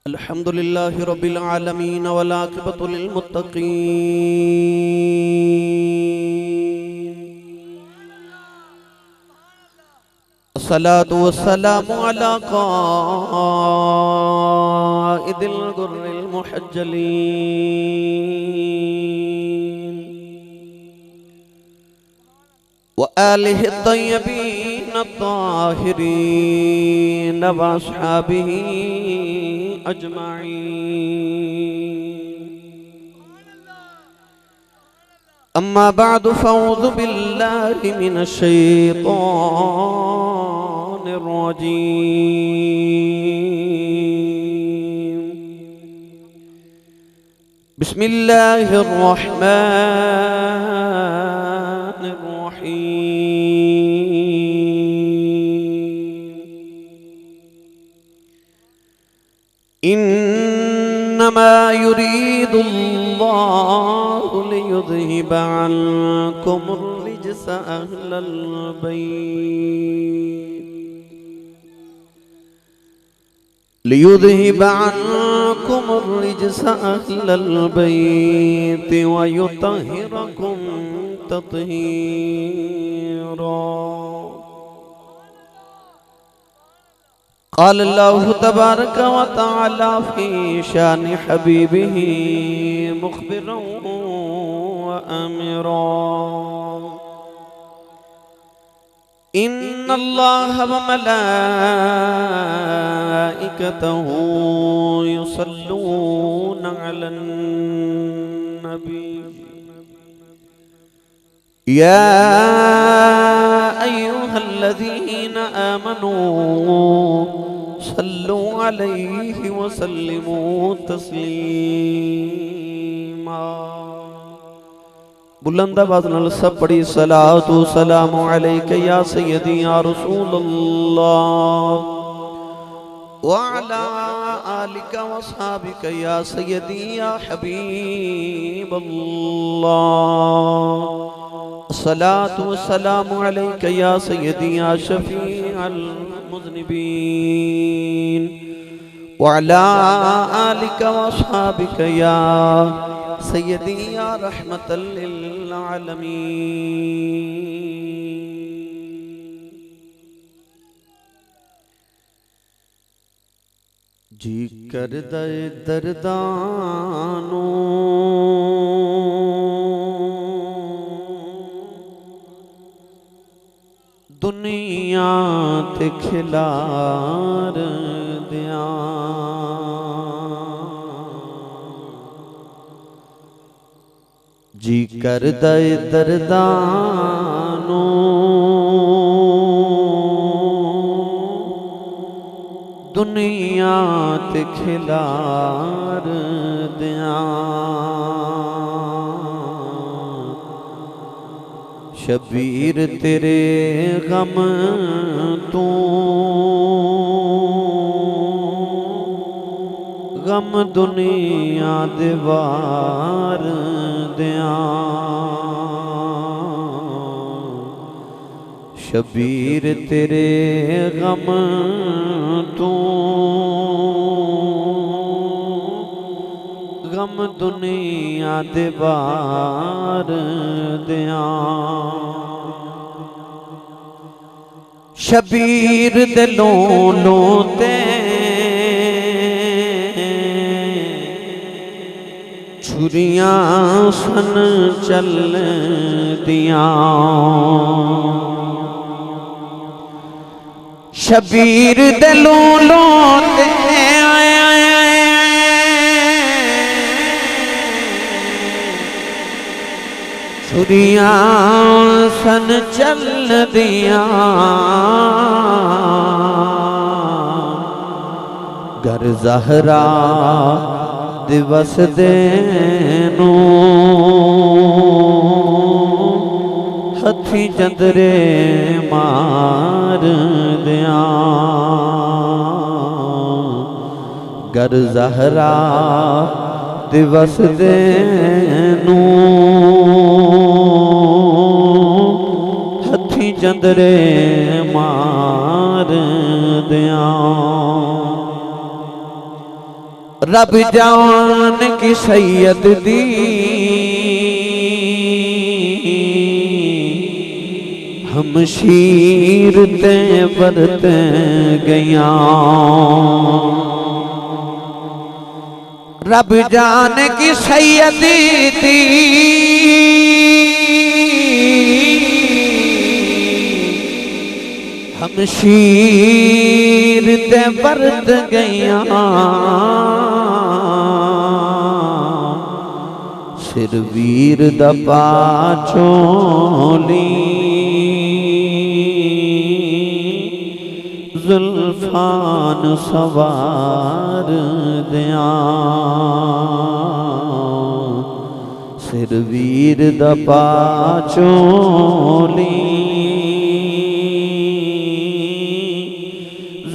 अल्हम्दुलिल्लाहि रब्बिल आलमीन वल आक़िबतु लिल मुत्तक़ीन। अस्सलातु वस्सलामु अला क़ाइदिल गुर्रिल मुहज्जलीन व आलिहि तय्यबीन अत्ताहिरीन व अस्हाबिही अजमाईन। अम्मा बअदु फ़अऊज़ु बिल्लाहि मिनश शैतानिर रजीम। बिस्मिल्लाहिर रहमानिर रहीम। इन्नमा युरीदुल्लाहु लियुज़हिबा अन्कुमुर रिज्स अह्लल बैत लियुज़हिबा अन्कुमुर रिज्स अह्लल बैत व युतहिरकुम तत्हीरा। क़ाल अल्लाहु तबारक व तआला फ़ी शान हबीबिही मुख़बिरन व आमिरा। इन्नल्लाह व मलाइकतहु युसल्लूना अलन नबी या अय्युहल्लज़ीना आमनू सल्लु अलैहि व सल्लिमू तस्लीमा। बुलंद आवाज़ नाल सब पढ़ी सलातु सलामु अलैका या सय्यदी या रसूलल्लाह व अला आलिका व अस्हाबिका या सय्यदी या हबीबल्लाह। अस्सलातु वस्सलामु अलैका या सय्यदी या शफीअल मुज़निबीन व अला आलिका व अस्हाबिका या सय्यदी या रहमतल लिल आलमीन। जी करदा दर्दानो दुनिया ते खिलार दियां। जी करदा दर्दानो दुनिया ते खिलार दियां। शबीर तेरे गम तू गम दुनिया दे वार दियां। शबीर तेरे गम तू गम दुनिया दे वार दियां। शबीर दे लोलों ते छुरियां सन चल दियां। शबीर दे लोलों ते छुरियां सन चल दियां। घर ज़हरा दिवस देनू हथी चंदरे मार दियां। घर ज़हरा दिवस देनू हथी चंदरे मार दियां। रब जान की सैयद दी हम शीर ते बरत गया रब जान की सैयद दी हम शीर ते बरत गया सिर वीर दा पाचोली जुल्फान सवार दिया सिर वीर दा पाचोली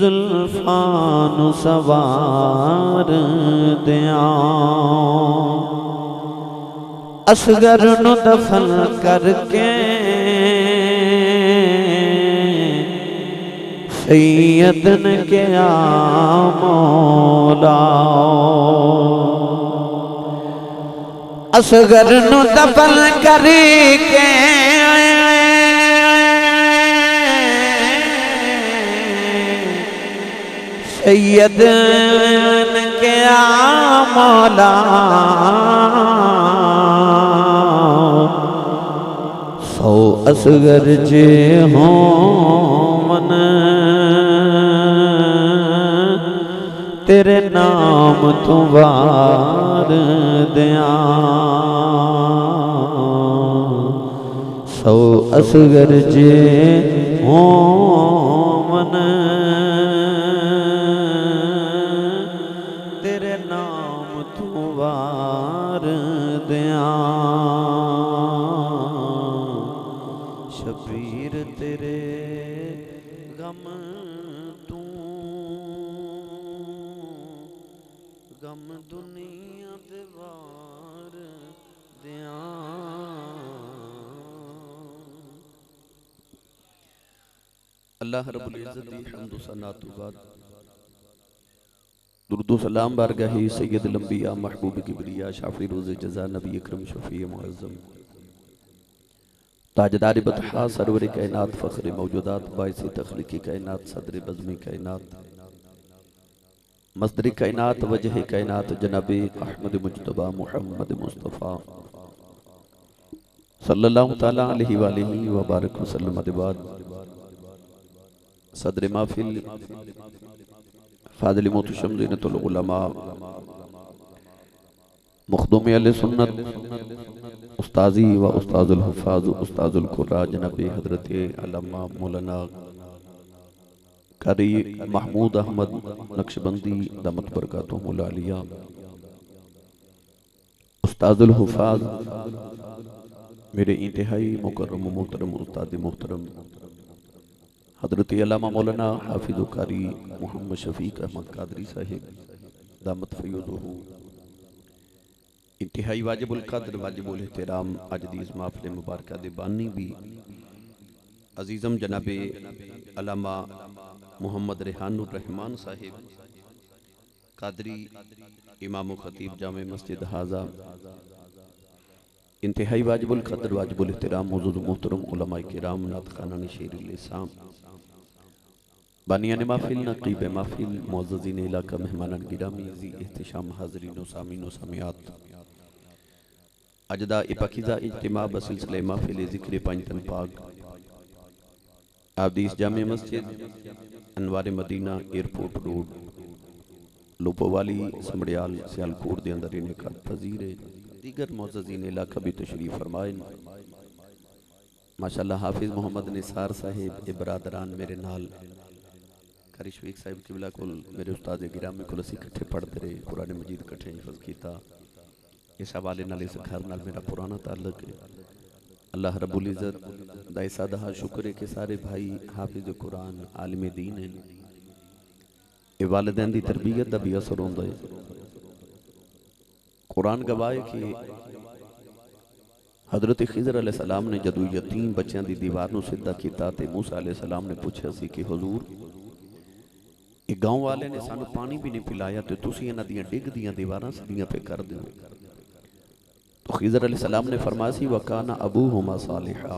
जुल्फान सवार दिया असगर नु दफन करके सैयद ने क्या मौला असगर नु दफन करके सैयद ने क्या मौला सौ असगर जे हो मन तेरे नाम तू वार दिया सौ असगर जे हो मन तेरे नाम तू वार दिया शबीर तेरे गम तू गम दुनिया दीवार दिया अल्लाह रब्बुल इज्जत दी हम्द सना तो बाद दुरूद सलाम बारगाही सैयद लंबिया महबूब किबरिया शाफी रोज़ जज़ा नबी अकरम शफी मुअज़्ज़म ताजदार बतहा सरवर कायनात फ़ख्र मौजूदात बाइस तख्लीक़ी कायनात सदर बज़्म कायनात मस्दर कायनात वजह कायनात जनाबे अहमद मुज्तबा मुहम्मद मुस्तफ़ा सल्लल्लाहु ताला अलैहि व बारक वसल्लम अदबाद सदर महफिल फादिल मोहतशम ज़ीनतुल उलमा मुख़दूम अहले सुन्नत उस्ताजी व उस्ताजुल हुफ़ाज़ उस्ताजुल क़ुर्रा जनाब हज़रत अल्लामा मौलाना कारी महमूद अहमद नक्शबंदी दामत बरकातुहुल आलिया उस्ताजुल हुफ़ाज़ मेरे इंतहाई मुकर्रम मोहतरम उस्ताद मोहतरम हज़रत अल्लामा मौलाना हाफिज़ कारी मोहम्मद शफीक अहमद कादरी साहिब दामत फ़यज़ुहु इंतहाई वाजिबुल कद्र वाजिबुल एहतराम अज दी इस महफ़िल मुबारक दे बानी भी अजीज़म जनाबे अल्लामा मोहम्मद रेहानुर रहमान साहिब कादरी इमाम खतीब जामे मस्जिद हाजा इंतहाई वाजिबुल कद्र वाजिबुल एहतराम मौजूद मोहतरम उलमाए किराम नात खानान शेरुल इस्लाम बानियान महफिल नक़ीब महफिल मुअज़्ज़ज़ीन इलाका मेहमानान गिरामी ज़ी एहतिशाम हाज़रीन व सामीन व सामियात अजदा इपाकिज़ा इज्तिमा बसिलसिले महफिल ज़िक्र पंजतन पाक आबदीस जामे मस्जिद अनवार मदीना एयरपोर्ट रोड लोपोवाली समड़ियाल सियालकोट के अंदर इनेकात पजीर दीगर मुअज़्ज़ज़ीन इलाका भी तशरीफ़ फरमाए माशाअल्लाह हाफिज़ मोहम्मद निसार साहिब ए बरादरान मेरे नाल कारी शफीक साहिब किबला को मेरे उस्ताद गिरामी को असीं इकट्ठे पढ़ते रहे कुरान मजीद इकट्ठे हिफ़्ज़ किया इस हवाले नाल इस घर नाल मेरा पुराना ताल्लुक है अल्लाह रब्बुल इज़्ज़त दा सादा शुक्र है कि सारे भाई हाफिज़ कुरान आलिम दीन हैं ये वालिदैन दी तरबियत दा भी असर होंदा है कुरान गवाह है कि हज़रत खिज़र अलैहिस्सलाम ने जदों यतीम बच्चों की दीवार नूं सीधा किया तो मूसा अलैहिस्सलाम ने पूछा सी कि हुजूर कि गाँव वाले ने सानू पानी भी नहीं पिलाया तो तुसी इन्हां दियां डिगदियां दीवारां सीधियां पे कर दो। तो खिज़र अलैहिस्सलाम ने फरमाया सी वकाना अबूहुमा सालिहा,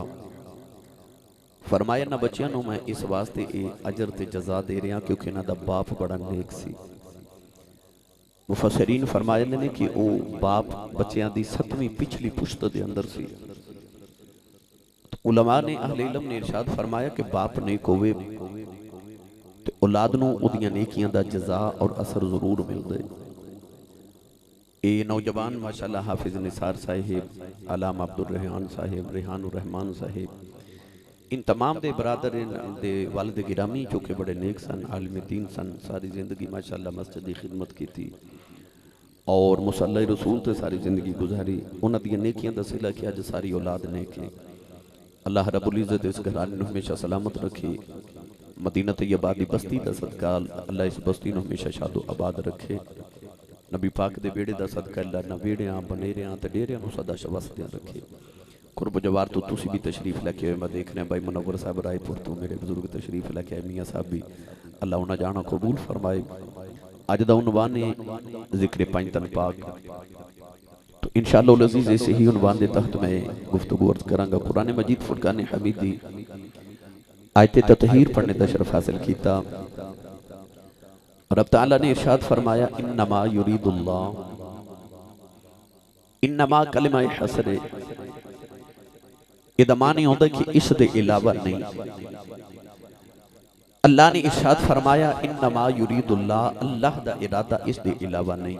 फरमाया ना बच्चियां नूं मैं इस वास्ते ये अजर ते जज़ा दे रहा क्योंकि इन्हां दा बाप बड़ा नेक सी। मुफस्सिरीन फरमाते ने कि वो बाप बच्चियां दी 7वीं पिछली पुश्त दे अंदर सी। तो उलमा ने अहले इल्म ने इरशाद फरमाया कि बाप नेक होवे ते औलाद नूं उहदियां नेकियां दा जज़ा और असर जरूर मिलदा है। ये नौजवान माशाअल्लाह हाफिज निसार साहिब, अलामा अब्दुल रहमान साहिब, रेहानुर रहमान साहिब, इन तमाम दे बरादर दे वालिद गिरामी चूँकि बड़े नेक सन, आलिम दीन सन, सारी जिंदगी माशाअल्लाह मस्जिद की खिदमत की थी और मुसल्ला रसूल ते सारी जिंदगी गुजारी। उन्हां दी नेकियां दा सिला कि अज सारी औलाद नेक है। अल्लाह रब्बुल इज़्ज़त इस घराने नूं हमेशा सलामत रखे। मदीना तैयबा दी बस्ती दा सदका अल्लाह इस बस्ती नूं हमेशा शादो आबाद रखे। नबी पाक दे बेड़े दा सदका अल्लाह ना बेड़ियां बनेरियां ते डेरियां नूं सदा वसदियां रखे। कुर्ब जवार तो तुसी भी तशरीफ लैके आए, मैं देख रहा भाई मुनव्वर साहब रायपुर तो मेरे बुजुर्ग तशरीफ लैके आए, मियाँ साहब भी, अल्लाह उन्हें जाना कबूल फरमाए। अज का उनवान है जिक्र पंजतन पाक। तो इंशाअल्लाह अज़ीज़ इस ही उनवान के तहत मैं गुफ्तगू अर्ज करांगा। कुरान मजीद फुरकान हमीदी आयत ततहीर पढ़ने का शरफ हासिल किया। रब तआला ने इरशाद फरमाया इन्नमा युरीदुल्लाह, इन्नमा कलिमा हसर ये दमा नहीं होता कि इस दे इलावा नहीं। अल्लाह ने इरशाद फरमाया इन्नमा युरीदुल्लाह, अल्लाह दा इरादा इस दे इलावा नहीं।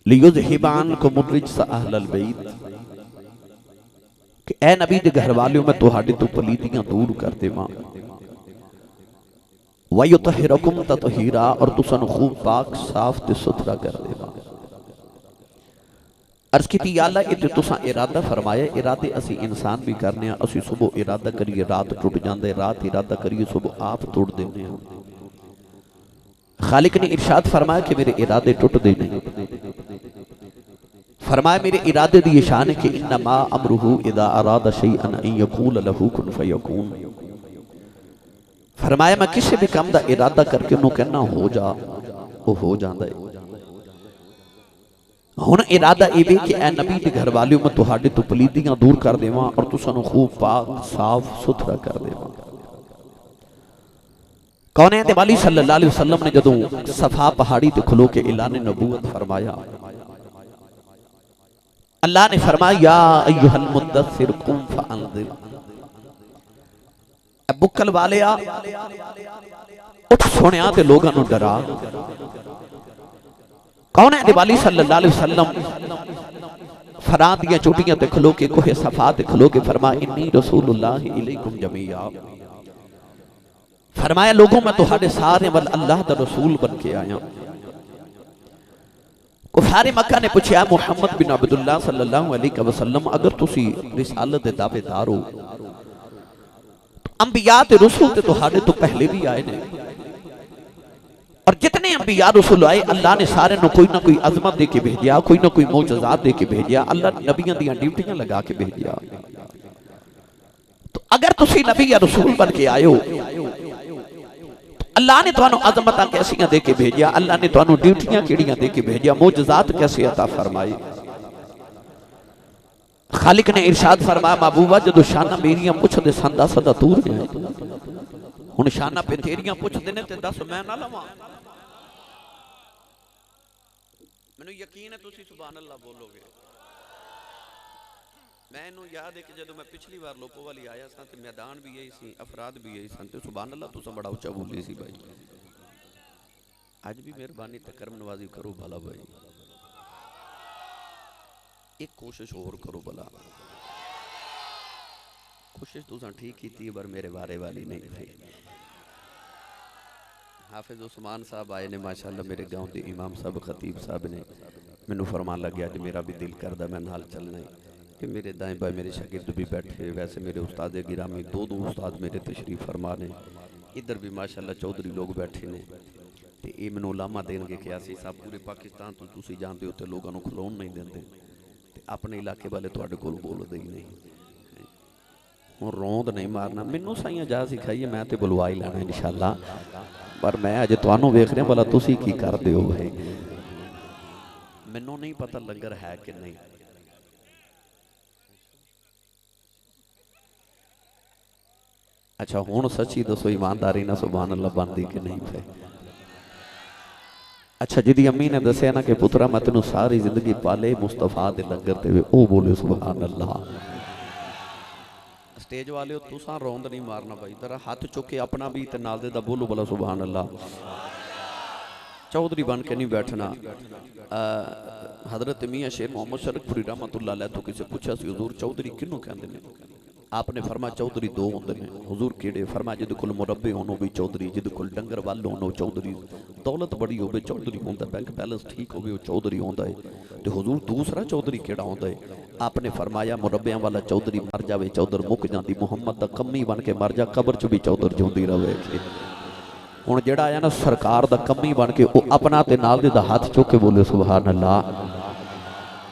लियुज़हिबा अन्कुम रिज्स अहलल बैत, कि ए नबी दे घर वालियों मैं तुहाडे तो पलीतियां दूर कर देवां। वयुतहिरकुम ततहीरा, और तुसानू खूब पाक साफ ते सुथरा कर देवां। अर्ज की अल्लाह ये तुसा इरादा फरमाया, इरादे असी इंसान भी करने, असी सुबह इरादा करिए रात टुट जाते, रात इरादा करिए सुबह आप तोड़ देने। खालिक ने इरशाद फरमाया कि मेरे इरादे टुटदे नहीं। फरमाया मेरे इरादे दी शान है कि इन्नमा अमरुहु इदा अरादा शैअन अन यकूल लहू कुन फयकून। फरमाया मैं किसी भी काम दा इरादा करके उन्होंने कहना हो जा, वो हो जाता है। हुण इरादा ये कि ए नबी के घर वालियों मैं तुहाडे तो पलीतियां दूर कर देवां और तुसानू खूब पाक साफ सुथरा कर देवां। कौने दे वाली सल्लल्लाहु अलैहि वसल्लम ने जदों सफा पहाड़ी ते खलो के ऐलान नबूवत फरमाया, अल्लाह ने फरमाया या अय्युहल मुद्दस्सिर कुम फअंज़िर, बुक्कल वाले आ उठ सुनिया ते लोगां नू डरा। कौन है दिवाली सल्लल्लाहु अलैहि वसल्लम फरां दियां चोटियां ते खलो के कोहे सफा ते खलो के फरमाया इन्नी रसूलुल्लाह इलैकुम जमीआ, फरमाया लोगों मैं तुहाडे सारे वल अल्लाह दा रसूल बन के आया। कुफारे मक्का ने पूछा मुहम्मद बिन अब्दुल्लाह सल्लल्लाहु अलैहि वसल्लम अगर तुसी रिसालत दे दावेदार हो, अंबिया ते रसूल ते तुहाडे तो पहले भी आए ने, और जितने अंबिया रसूल आए अल्लाह ने सारे नु कोई ना कोई अजमत दे के भेजा, कोई ना कोई मौजज़ात दे के भेजा, अल्लाह ने नबियां दी ड्यूटियां लगा के भेजा। तो अगर तुसी नबी या रसूल बन के आए हो, अल्लाह ने तुहानू अजमत कैसियां दे के भेजा, अल्लाह ने तुहानू ड्यूटियां केड़ियां दे के भेजा, मौजज़ात कैसे अता फरमाए। खालिक ने इरशाद फरमाया महबूबा जदों शाना मेरियां पुछदे सन दस दा दूर गए, हुण शाना पे तेरियां पुछदे ने ते दस मैं ना लवां। मैनू यकीन है तुसी सुभान अल्लाह बोलोगे। मैनू याद है कि जदों मैं पिछली बार लोपो वाली आया सा ते मैदान भी यही सी, अफराद भी यही सन, ते सुभान अल्लाह तुसा बड़ा उच्चा बोले सी भाई। अज भी मेहरबानी ते करम नवाजी करो भला भाई, एक कोशिश और करो भला। कोशिश तुसा ठीक की पर मेरे बारे वाली नहीं थी। हाफिज उस्मान साहब आए ने माशाअल्लाह, मेरे गांव के इमाम साहब खतीब साहब ने मैनू फरमान लग गया कि मेरा भी दिल करदा मैं नाल चलना है। कि मेरे दाएं बाएं मेरे शागिर्द भी बैठे, वैसे मेरे उस्ताद गिरामी दो उस्ताद मेरे तशरीफ फरमा ने, इधर भी माशाअल्लाह चौधरी लोग बैठे ने। तो ये मैनू उलामा देंगे कि असी सब पूरे पाकिस्तान तो तुसी जानते हो तो लोगों को खलोन नहीं देंगे, तो अपने इलाके वाले तुहाडे कोल बोलदे ही नहीं। हुण रोंद नहीं मारना, मैनू साइयां जा सिखाइए मैं तो बुलवा ही लैना इंशाअल्लाह। पर मैं अज तुहानू वेख रहा भला तुसी की करदे हो भाई, मैनू नहीं पता लंगर है कि नहीं। अच्छा हुण सच्ची दसो ईमानदारी ना सुभान अल्लाह बनदी कि नहीं भाई। अच्छा जिहदी अम्मी ने दसिया ना कि पुत्रा मैं तेनू सारी जिंदगी पाले मुस्तफा दे लंगर ते ओ बोले सुभान अल्लाह। स्टेज वाले हो तुसां रौंद नहीं मारना भाई, जरा हाथ चुक के अपना भी ते नाल दे दा बोलो भला सुभान अल्लाह। चौधरी बन के नहीं बैठना। हजरत मियाँ शेर मोहम्मद शरफपुरी रहमतुल्लाह अलैह तो किसी पूछा सी हुजूर चौधरी किनू कहंदे ने? आपने फरमाया चौधरी दो होंदे ने। हुजूर किहड़े? फरमाया जिहदे कोल मुरब्बे होण भी चौधरी, जिहदे कोल डंगर वल होण चौधरी, दौलत बड़ी होवे चौधरी होंदा, बैंक बैलेंस ठीक होवे वो चौधरी होंदा है। ते हुजूर दूसरा चौधरी किहड़ा होंदा है? आपने फरमाया मुरब्बियां वाला चौधरी मर जावे चौधर मुक जाती, मुहम्मद दा कम्मी बन के मर जा कबर च भी चौधर जिउंदी रहे। हुण जिहड़ा आया ना सरकार दा कम्मी बन के वो अपना ते नाल दे दा हाथ चुक के बोले सुभान अल्लाह।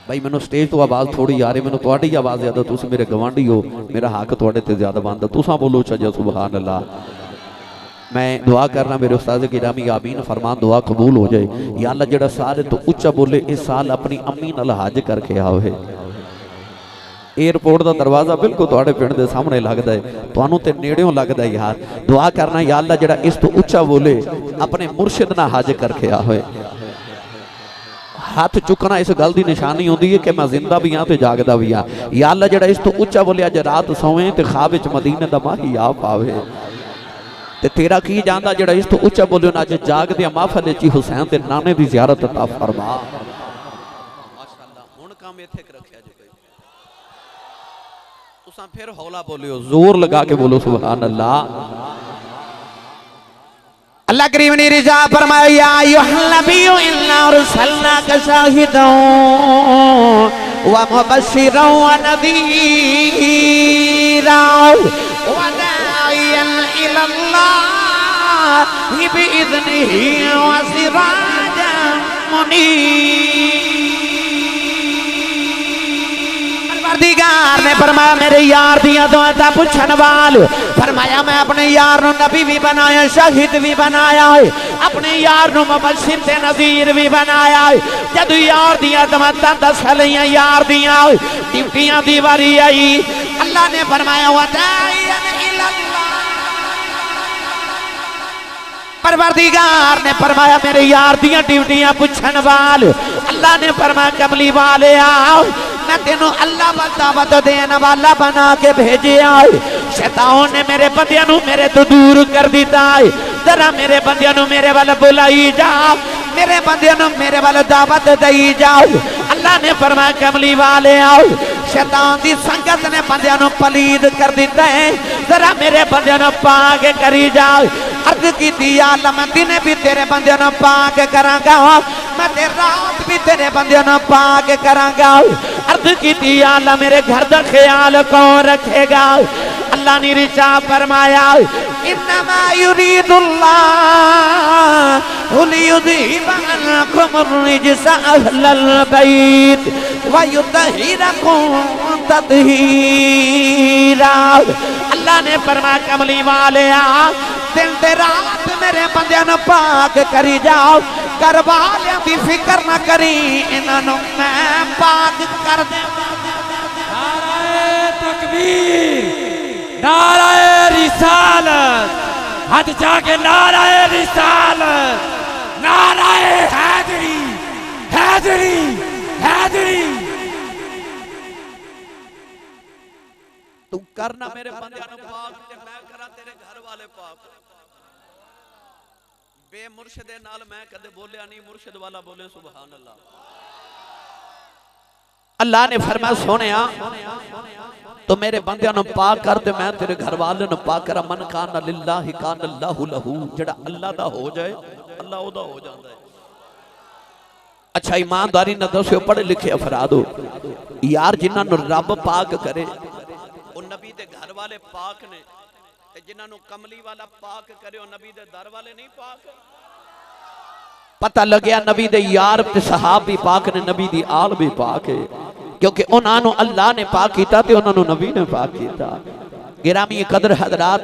भाई मैनू स्टेज तो आवाज़ थोड़ी आ रही, मैनू तुहाडी आवाज़ ज़्यादा, तुसीं मेरे गवांढी हो, मेरा हक तुहाडे ते ज़्यादा बनदा, तुसां बोलो चजा सुभान अल्लाह। मैं दुआ करना मेरे उस्ताद गिरामी आमीन फरमान दुआ कबूल हो जाए। या अल्लाह जिहड़ा सारे तो उच्चा बोले इस साल अपनी अम्मी नाल हज करके आवे। एयरपोर्ट का दरवाजा बिल्कुल तुहाडे पिंड दे सामने लगदा है, तुहानू ते नेड़ियों लगदा है यार। दुआ करना या अल्लाह जिहड़ा इस तो उच्चा बोले अपने मुर्शिद नाल हज करके आवे। हाथ चुकना इस गल की निशानी होती है कि मैं जिंदा भी हाँ तो जागदा भी हाँ। या अल्लाह जिहड़ा इस तो उच्चा बोले अज रात सोवे तो ख्वाब विच मदीने दा माही आ पावे। ते तेरा की जांदा जिहड़ा इस तो उच्चा बोले अज जागदे महफल च हुसैन दे नाने दी ज़ियारत अता फरमा। माशाअल्लाह हुण काम इत्थे रखिया जी भाई, तुसां फिर हौला बोलियो, जोर लगा के बोलो सुभान अल्लाह। अल्लाह करीम ने रिजा फरमाया या अय्युहल नबिय्यु इन्ना अरसलनाका शाहिदन व मुबश्शिरन व नज़ीरा व दाइयन इलल्लाहि बिइज़निही व सिराजन मुनीर। परवरदिगार ने फरमाया मेरे यार दियां दुआं पुछण वाल, फरमाया मैं अपने यार नू नबी भी बनाया, शहीद भी बनाया है, अपने यार नू मुबश्शिर ते नज़ीर भी बनाया है। जदों यार दियां दुआं दस लियां यार दियां ड्यूटियां दी वारी आई, अल्लाह ने फरमाया वदाइयन इलल्लाह। परवरदिगार ने फरमाया मेरे यार दियां ड्यूटियां पुछण वाल, अल्लाह ने फरमाया कमली वाले आओ मैं तेनों अल्लाह वाल दावत देने वाला बना के भेजे आए। शैतान ने मेरे बंदियां नू मेरे तो दूर कर दिता है, जरा मेरे बंदियां नू मेरे वाल बुलाई जाओ, मेरे बंदियां नू मेरे वाल दावत दई जाओ। अल्लाह ने फरमाया कमली वाले आओ शैतान दी संगत ने बंदियां नू पलीद कर दिता है, जरा मेरे बंदियां नू पाक करी जाओ। अर्ज की अल्लाह मैं दिन भी तेरे बंदियां नू पाक करांगा, मैं ते रात भी तेरे बंदियां नू पाक करांगा। अर्ज की अल्लाह मेरे घर दा ख्याल कौन रखेगा? अल्लाह ने रिचा फरमाया इन्नमा युरीदुल्लाहु लियुज़हिबा अन्कुम अर्रिज्सा अहलल बैत व युतहिरकुम तत्हीरा। अल्लाह ने फरमाया कमली वाले दिन ते रात मेरे बंदियां नू पाक करी जाओ, घर वालियां दी फिक्र ना करी, इन्हां नू मैं पाक कर देवां। नाराए तकबीर, नाराए रिसालत, हाथ जाके नाराए रिसालत, नाराए हैदरी, हैदरी, हैदरी। तू करना मेरे बंदियां नू पाक ते मैं करा तेरे घर वाले पाक। बेमुर्शिद नाल मैं कदे बोलिया नहीं, मुर्शिद वाला बोले सुभान अल्लाह। अल्लाह ने फरमाया सोनिया तो मेरे बंदियां नू पाक कर ते मैं तेरे घर वाले नू पाक करा। मन कान लिल्लाहि कान अल्लाहु लहू, जेड़ा अल्लाह दा हो जाए अल्लाह ओदा हो जाता है। अच्छा ईमानदारी ना दस्यो पढ़े लिखे अफराद हो यार, जिन्हां नू रब पाक करे वो नबी दे घर वाले पाक ने, ते जिन्हां नू कमली वाला पाक करे वो नबी दे दर वाले नहीं पाक। पता लग्या नबी दे यार ते सहाब भी पाक ने, नबी दी आल भी पाक है, क्योंकि उन्हां नू अल्लाह ने पाक कीता ते उन्हां नू नबी ने पाक कीता। गिरामी कदर हजरात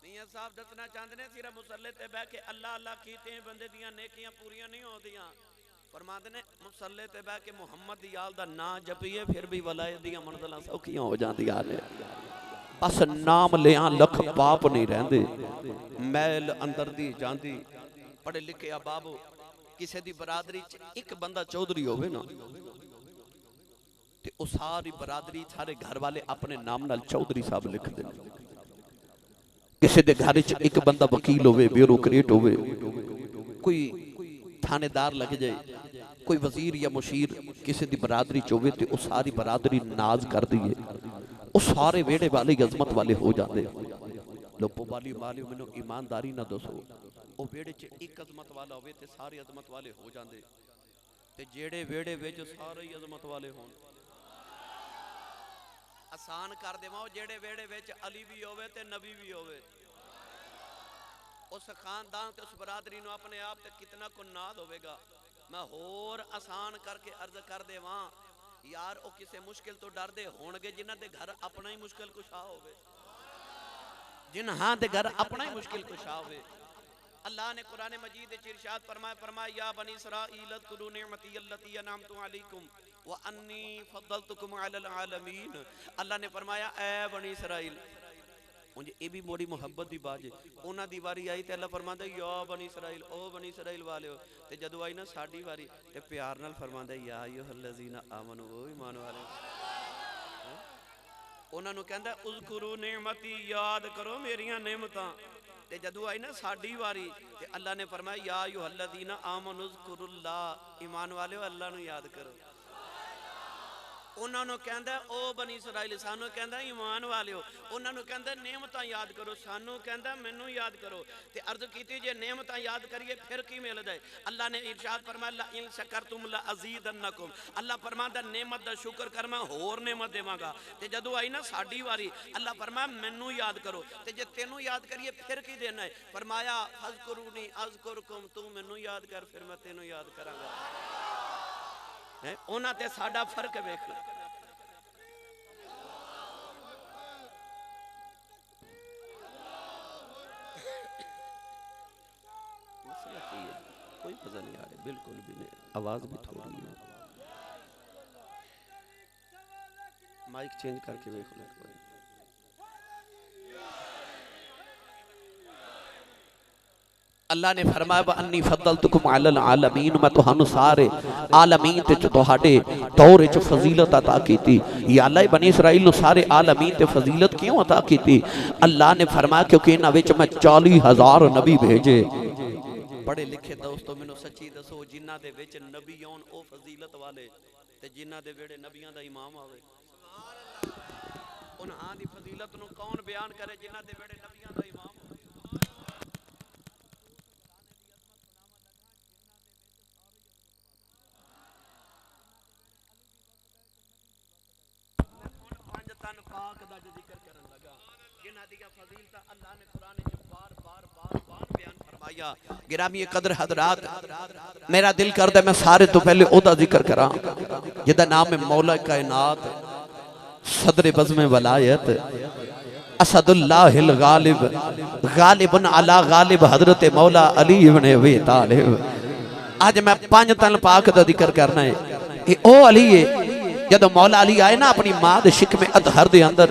मियां साहब दसना चाहते ने सिर्फ मुसल्ले ते बह के अल्लाह अल्लाह कीते बंदे दियां नेकियां पूरियां नहीं होंदियां। फरमाते ने मुसल्ले ते बह के मुहम्मद दी याद दा नाम जपीए फिर भी वलायत दियां मंजिलां सौखियां हो जांदियां ने। बस नाम लिया लख पाप नहीं रहंदे, मैल अंदर दी जांदी। पढ़े लिखे आ बाबू किसी दी बरादरी च एक बंदा चौधरी होवे ना ते ओ सारी बरादरी सारे घर वाले अपने नाम नाल चौधरी साहब लिख दे। किसी दे घर च एक बंदा वकील होवे, ब्यूरोक्रेट होवे, कोई थानेदार लग जाए, कोई वजीर या मुशीर किसी दी बरादरी च होवे ते ओ सारी बरादरी नाज कर दी है। वो सारे वेड़े वाले अजमत वाले हो जाते। लोपो वाली मालियो मैनू ईमानदारी ना दसो, वो वेड़े च एक अजमत वाला होवे ते सारे अजमत वाले हो जाते, ते जेड़े वेड़े विच सारे ही अजमत वाले होण। आसान कर देवां, जेड़े वेड़े विच अली भी होवे ते नबी भी होवे, उस खानदान ते उस बरादरी नूं अपने आप ते कितना को नाज होवेगा। मैं होर आसान करके अर्ज कर देवां यार, वो किसी मुश्किल तो डरदे होणगे जिन्हां दे घर अपना ही मुश्किल कुशा होवे, जिन्हां दे घर अपना ही मुश्किल कुशा होवे। अल्लाह ने कुरान मजीद में इरशाद फरमाया या बनी इसराईल अज़कुरू निअमती अल्लती अनअमतु अलैकुम व अन्नी फद्दलतुकुम अलल आलमीन। अल्लाह ने फरमाया ऐ बनी इसराइल, मुझे ये भी बड़ी मुहब्बत की बात है। उन्हां दी वारी आई तो अल्लाह फरमांदा या बनी इसराइल, ओ बनी इसराइल वाले। ते जदों आई ना साडी वारी ते प्यार नाल फरमांदा या अय्युहल्लज़ीना आमनू, ओ ईमान वाले। उन्हां नूं कहंदा उज़कुरू निअमती, याद करो मेरियां नेमतां। ते जदों आई ना साडी वारी ते अल्लाह ने फरमाया या अय्युहल्लज़ीना आमनू उज़कुरुल्लाह, ईमान वाले अल्लाह नूं याद करो। उन्होंने कहता ओ बनी इसराइल, सानू कहता ईमान वाले, उन्होंने कहता नेमतां याद करो, सानू कहता मैनू याद करो। ते अर्ज की जे नेमतां याद करिए फिर की मिल जाए। अल्लाह ने इरशाद फरमाया ला इन शकरतुम ला अज़ीदन्नकुम, अल्लाह फरमांदा नेमत दा शुक्र कर मैं होर नेमत देवांगा। ते जदों आई ना साडी वारी अल्लाह फरमाया मैनू याद करो। ते जे तेनू याद करिए फिर की देना है, फरमाया फज़कुरूनी अज़कुरकुम, तू मैनू याद कर फिर मैं तेनू याद करांगा। उन्हां ते साडा फर्क वेख। कोई मजा नहीं आ रहा, बिल्कुल भी नहीं, आवाज भी थोड़ी है। माइक चेंज करके देख लो। अल्लाह ने फरमाया व अन्नी फद्दलतुकुम अलल आलमीन, मैं तुहानू सारे आलमीन ते तुहाडे दौर च फजीलत अता कीती। या अल्लाह बनी इसराइल नू सारे आलमीन ते फजीलत क्यों अता कीती? अल्लाह ने फरमाया क्योंकि इन्हां विच मैं 40,000 नबी भेजे। पढ़े लिखे दोस्तों मैनू सच्ची दसो, जिन्हां दे विच नबी आउण ओ फजीलत वाले, ते जिन्हां दे वेड़े नबियां दा इमाम आवे उन्हां दी फजीलत नू कौन बयान करे जिन्हां दे वेड़े नबियां दा इमाम। गिरामी कदर हजरात, मेरा दिल करदा मैं सारे तो पहले ओदा जिक्र करा जिहदा नाम है मौला कायनात, सदर बज़्म वलायत, असदुल्लाहिल गालिब, गालिबन अला गालिब, हजरत मौला अली इब्न अबी तालिब। आज मैं 5 तन पाक दा जिक्र करना है। ये ओ अली है जदों मौला अली आए ना अपनी मां दे शिकमे अतहर दे अंदर,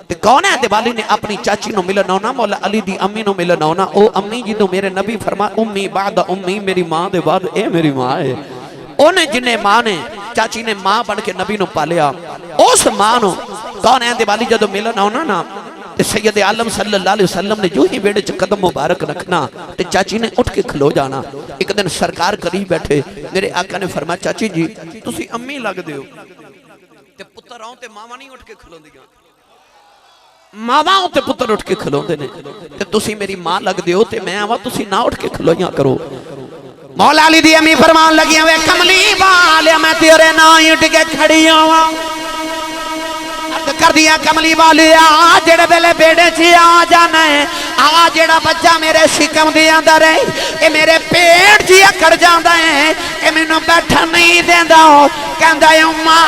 ते कौन है दिवाली ने अपनी चाची नु मिलन आना, मौला अली दी अम्मी नु मिलन आना। ओ अम्मी जी तो मेरे नबी फरमा उम्मी बाद उम्मी, मेरी मां दे बाद ए मेरी मां है। ओने जिन्ने मां ने चाची ने मां बन के नबी नु पालिया, उस मां नु कौन है दिवाली जदों मिलन आना ना, ते सैयद आलम सल्लल्लाहु अलैहि वसल्लम ने जो ही वेड़े च कदम मुबारक रखना ते चाची ने उठ के खलो जाना। एक दिन सरकार करीब बैठे, मेरे आका ने फरमाया चाची जी तुसी अम्मी लगदे हो, ते पुत्र आउं ते मावां नहीं उठ के खलोंदियां, मावां ते पुत्र उठ के खलोंदे ने, ते तुसी मेरी मां लगदे हो ते मैं आवां तुसी ना उठ के खलोइयां करो। मौला अली दी अम्मी फरमान लगियां वे कमली वाले मैं तेरे ना ही उठ के खड़ी आवां। कर दिया कमली वाले आ जेड़े वेले बेड़े च आ जाना है, आ जेड़ा बच्चा मेरे शिकम दे अंदर है, ये मेरे पेट च अकड़ जांदा है, ये मैनू बैठन नहीं देंदा। कहंदा है उम्मा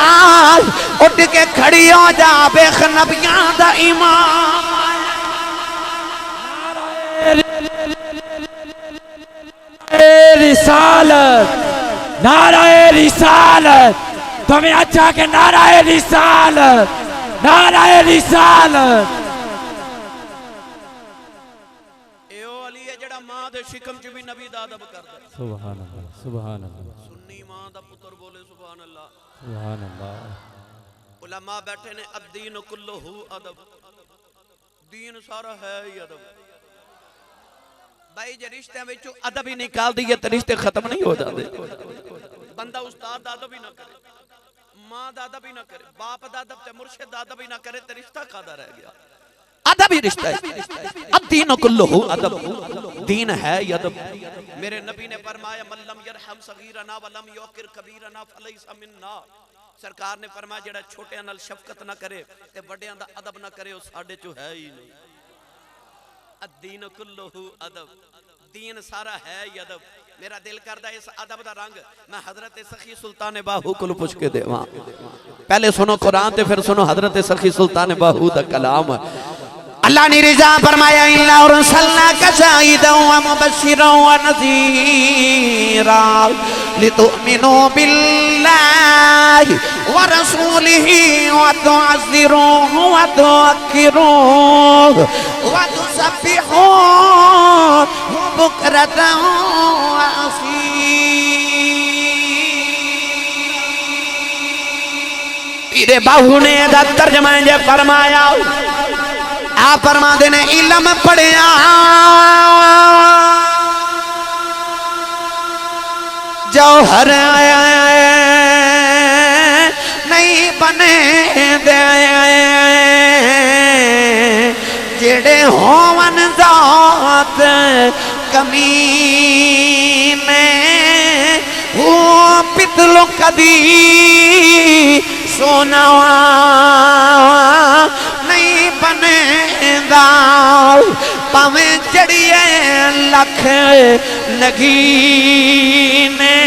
उठ के खड़ी हो जा, बेख नबियां दा ईमान। रिसालत, नाराए रिसालत, तुम्हें अच्छा के नाराए रिसालत, नाराए रिसालत। एओ अली है जेड़ा मां दे शिकम च भी नबी दा अदब करदा। सुभान अल्लाह, सुभान अल्लाह, सुन्नी मां दा पुत्र बोले सुभान अल्लाह। सुभान अल्लाह। उलमा बैठे ने अद्दीन कुल्लुहु अदब, दीन सारा है ही अदब। भाई जे रिश्ते विचों अदब ही निकाल दिए तो रिश्ते खत्म नहीं हो जाते। बंदा उस्ताद दा अदब ही ना करे, मां दा अदब ही ना करे, बाप दा अदब ते मुर्शिद दा अदब ही ना करे तो रिश्ता कादा रह गया। अदब ही रिश्ता है। अद्दीन कुल्लुहु अदब, दीन है ही अदब। मेरे नबी ने फरमाया मल्लम यरहम सगीरना वलम युकिर कबीरना फलैसा मिन्ना। सरकार ने फरमाया जेड़ा छोटियां नाल शफकत ना करे ते बड़ियां दा अदब ना करे, वो साडे चो है ही नहीं। अद्दीन कुल्लुहु अदब, दीन सारा है ही अदब। मेरा दिल करदा इस अदब दा रंग मैं हजरत सखी सुल्तान बाहू को पुछ के देवां। पहले सुनो कुरान ते फिर सुनो हजरत सखी सुल्तान बाहू दा कलाम। अल्लाह ने रिजा फरमाया इन्ना अरसलनाका शाहिदन व मुबश्शिरन व नज़ीरा लितुमिनु बिल्लाहि व रसूलिही व तुअज़्ज़िरूहु व तुवक्किरूहु व तुसब्बिहूहु बुक्रतन व असीला। पीरे बाहू ने दा तर्जमा जे फरमाया आप फरमाते ने इलम पढ़िया जौहर नहीं बने दे जेड़े होवन जात कमीने वो पितलो कदी सोना नहीं बने पावे चढ़िए लख नगीने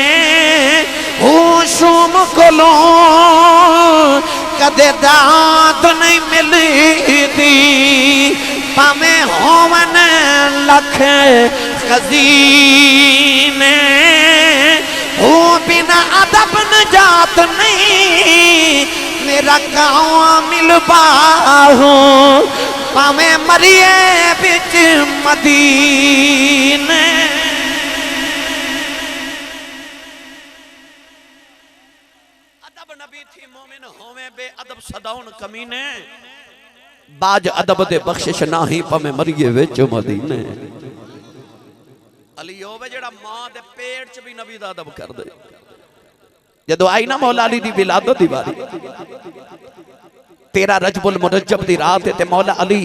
हुशुम कोलो कदे दात नहीं मिलती पावे होवन लख खजीने हो बिना अदब नजात नहीं मेरा गाँव मिल पाहो पावे मरिए बिच मदीने। अदब नबी थी मोमिन होवे बे अदब सदाउन कमीने बाज अदब दे बख्शिश नाही पावे मरिए बिच मदीने। अली होवे जेड़ा मां दे पेट च भी नबी दा अदब कर दे। जदों आई ना मौला अली दी विलादत दी वारी 13 रजबुल मुरज्जब दी रात ते मौला अली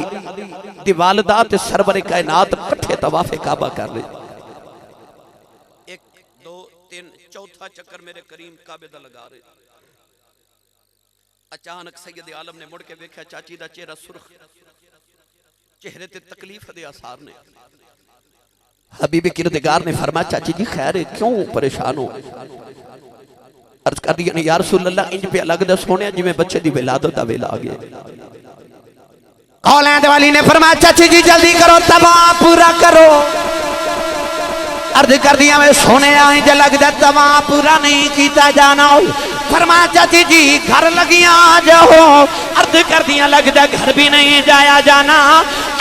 दी वालिदा ते सरवर कायनात इकट्ठे तवाफ़े काबा कर रहे। 1 2 3 चौथा चक्कर मेरे करीम काबे दा लगा रहे। अचानक सैयद आलम ने मुड़ के देखा चाची दा चेहरा सुर्ख, चेहरे ते तकलीफ दे आसार ने। हबीबे किरदगार ने फरमाया चाची जी खैर है, क्यों परेशान हो? अर्ज कर दिया या रसूल अल्लाह इंज पे लगदा सोने जिवें बच्चे दी विलादत दा वेला आ गया। औलाद वाली ने फरमाया चाची जी जल्दी करो तवा पूरा करो। अर्ज कर दिया मैं सोने इंज लगदा तवा पूरा नहीं कीता जाना। फरमाया चाची जी घर लगिया जाओ। अर्ज कर दिया लगदा घर भी नहीं जाया जाना।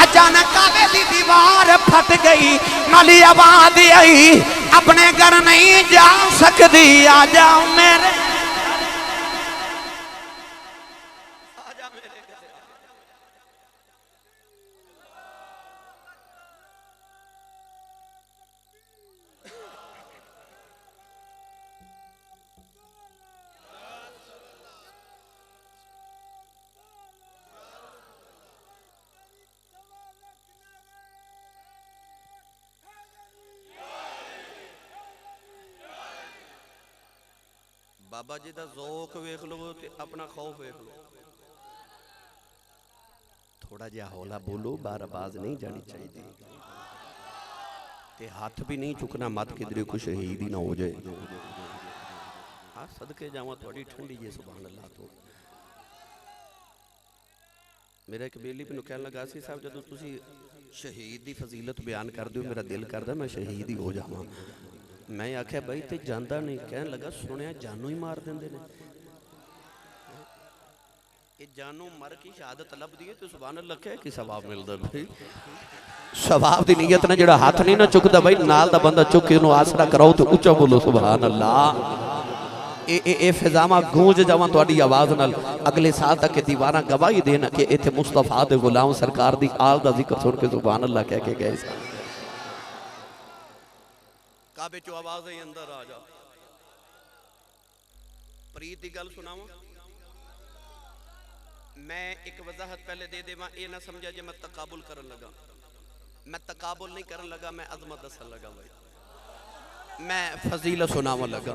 अचानक काबे दी दीवार फट गई, नाली आवाज आई अपने घर नहीं जा सकती, आ जाओ मेरे बाबा जी का ज़ौक वेख लो ते अपना खौफ वेख लो। थोड़ा जिहा हौला बोलो, बार आवाज नहीं जानी चाहिए ते हाथ भी नहीं चुकना, मत किधरे कुछ शहीद ही ना हो जाए। हाँ सदके जावा थोड़ी ठंडी जी सुभान अल्लाह। तो मेरा एक बेली मैनू कहन लगा सी साहब जदों तुसी शहीद की फजीलत बयान कर दो मेरा दिल करदा मैं शहीद ही हो जावां। मैं आख्या भाई ते जांदा नहीं, कहने लगा सुनिया जानू ही मार देंदे ने। ये जानू मर की शहादत लभदी है तो सुभान अल्लाह कह कि सवाब मिलदा भाई। सवाब दी नीयत ने जेड़ा हाथ नहीं ना चुकदा भाई, नाल दा बंदा चुक के उन्होंने आसरा कराओ तो उच्चा बोलो सुभान अल्लाह। ए फिजामा गूंज जावां तुहाडी आवाज नाल, अगले साल तक के दीवाना गवाही देना कि इत्थे मुस्तफा दे गुलाम सरकार दी आल दा जिक्र सुन के सुभान अल्लाह कह के गए। काबे चो आवाज ही अंदर आ जा। प्रीत दी गल सुनावा, मैं एक वजाहत पहले दे देवा, ये ना समझा जे मैं तकाबुल करन लगा। मैं तकाबुल नहीं करन लगा, मैं अजमत दसन लगा भाई, मैं फजीलत सुनावन लगा।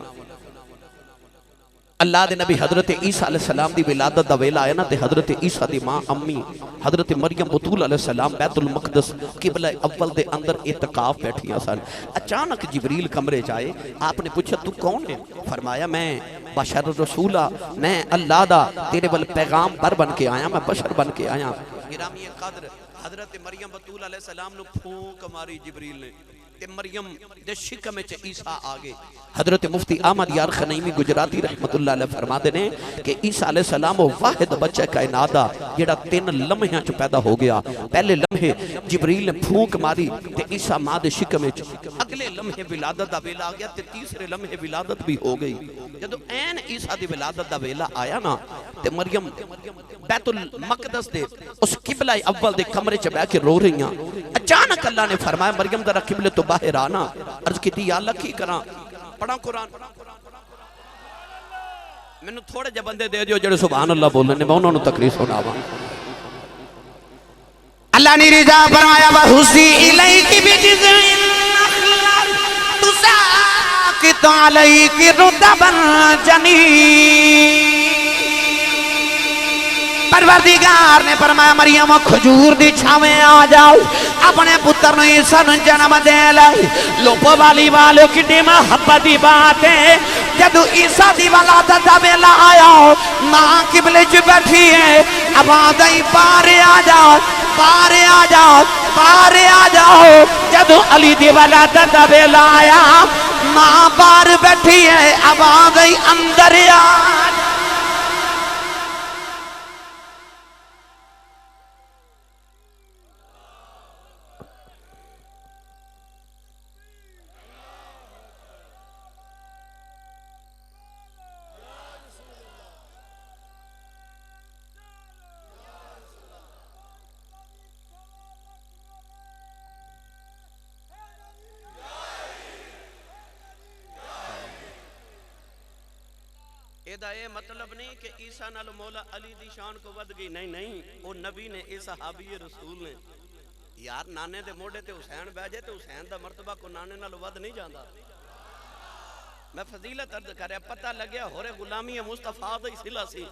अल्लाह दे नबी हजरत ईसा अलैहि सलाम दी विलादत दा वेला आया ना, ते हजरत ईसा दी मां अम्मी हजरत मरियम बतूल अलैहि सलाम बैतुल मक़दस किबला अव्वल दे अंदर इत्काफ बैठियां सन। अचानक जिबरील कमरे च आए। आपने पूछा तू कौन है? फरमाया मैं बशर रसूला, मैं अल्लाह दा तेरे वल पैगाम पर बन के आया, मैं बशर बन के आया। गिरामी कदर हजरत मरियम बतूल अलैहि सलाम नु फूंक मारी जिबरील ने, ते मरियम दे शिकम च ईसा आ गए। हजरत मुफ्ती अहमद यार खनईमी गुजराती रहमतुल्लाह अलैह फरमाते ने कि ईसा अलैहि सलाम वो वाहिद बच्चा कायनात दा जेड़ा 3 लम्हियां च पैदा हो गया। पहले लम्हे जिबरील ने फूंक मारी ते ईसा मां दे शिकम च, अगले लम्हे विलादत दा वेला आ गया ते तीसरे लम्हे विलादत भी हो गई। जदों ऐन ईसा दी विलादत दा वेला आया ना, ते मरियम बैतुल मक़दस दे उस किबला अव्वल दे कमरे च बैठ के रो रही। अचानक अल्लाह ने फरमाया मरियम जरा किबले तो बाहर आना। अर्ज की या अल्लाह की करा, पढ़ा कुरान। मैनू थोड़े जे बंदे दे दियो जेड़े सुभान अल्लाह बोलने ने, मैं उन्हां नू तकरीर सुनावां। अल्लाह ने रिजा फरमाया वहुसी इलैकी बिजिज़िन नखला तुसाकित अलैकी रुतबन जनी। परवरदिगार ने फरमाया मरियम खजूर दी छावे आ जाओ, अपने पुत्र ने ईसा ने जन्म दे लाई। लोपो वाली वालों की मोहब्बत दी बात है। जदों ईसा दी वलादत दा वेला आया, मां किबले च बैठी है, आवाज आई बाहर आ जाओ, बाहर आ जाओ, बाहर आ जाओ। जदों अली दी वलादत दा वेला आया, मां बाहर बैठी है, आवाज आई अंदर आ। ये मतलब नहीं कि ईसा नाल मौला अली दी शान को वध गई, नहीं नहीं, वो नबी ने, ये सहाबी रसूल ने। यार नाने दे मोढ़े ते हुसैन बह जाए तो हुसैन दा मर्तबा को नाने नाल वध नहीं जांदा। मैं फजीलत अर्ज कर, पता लग्या होरे गुलामी मुस्तफा दा ही सिला सी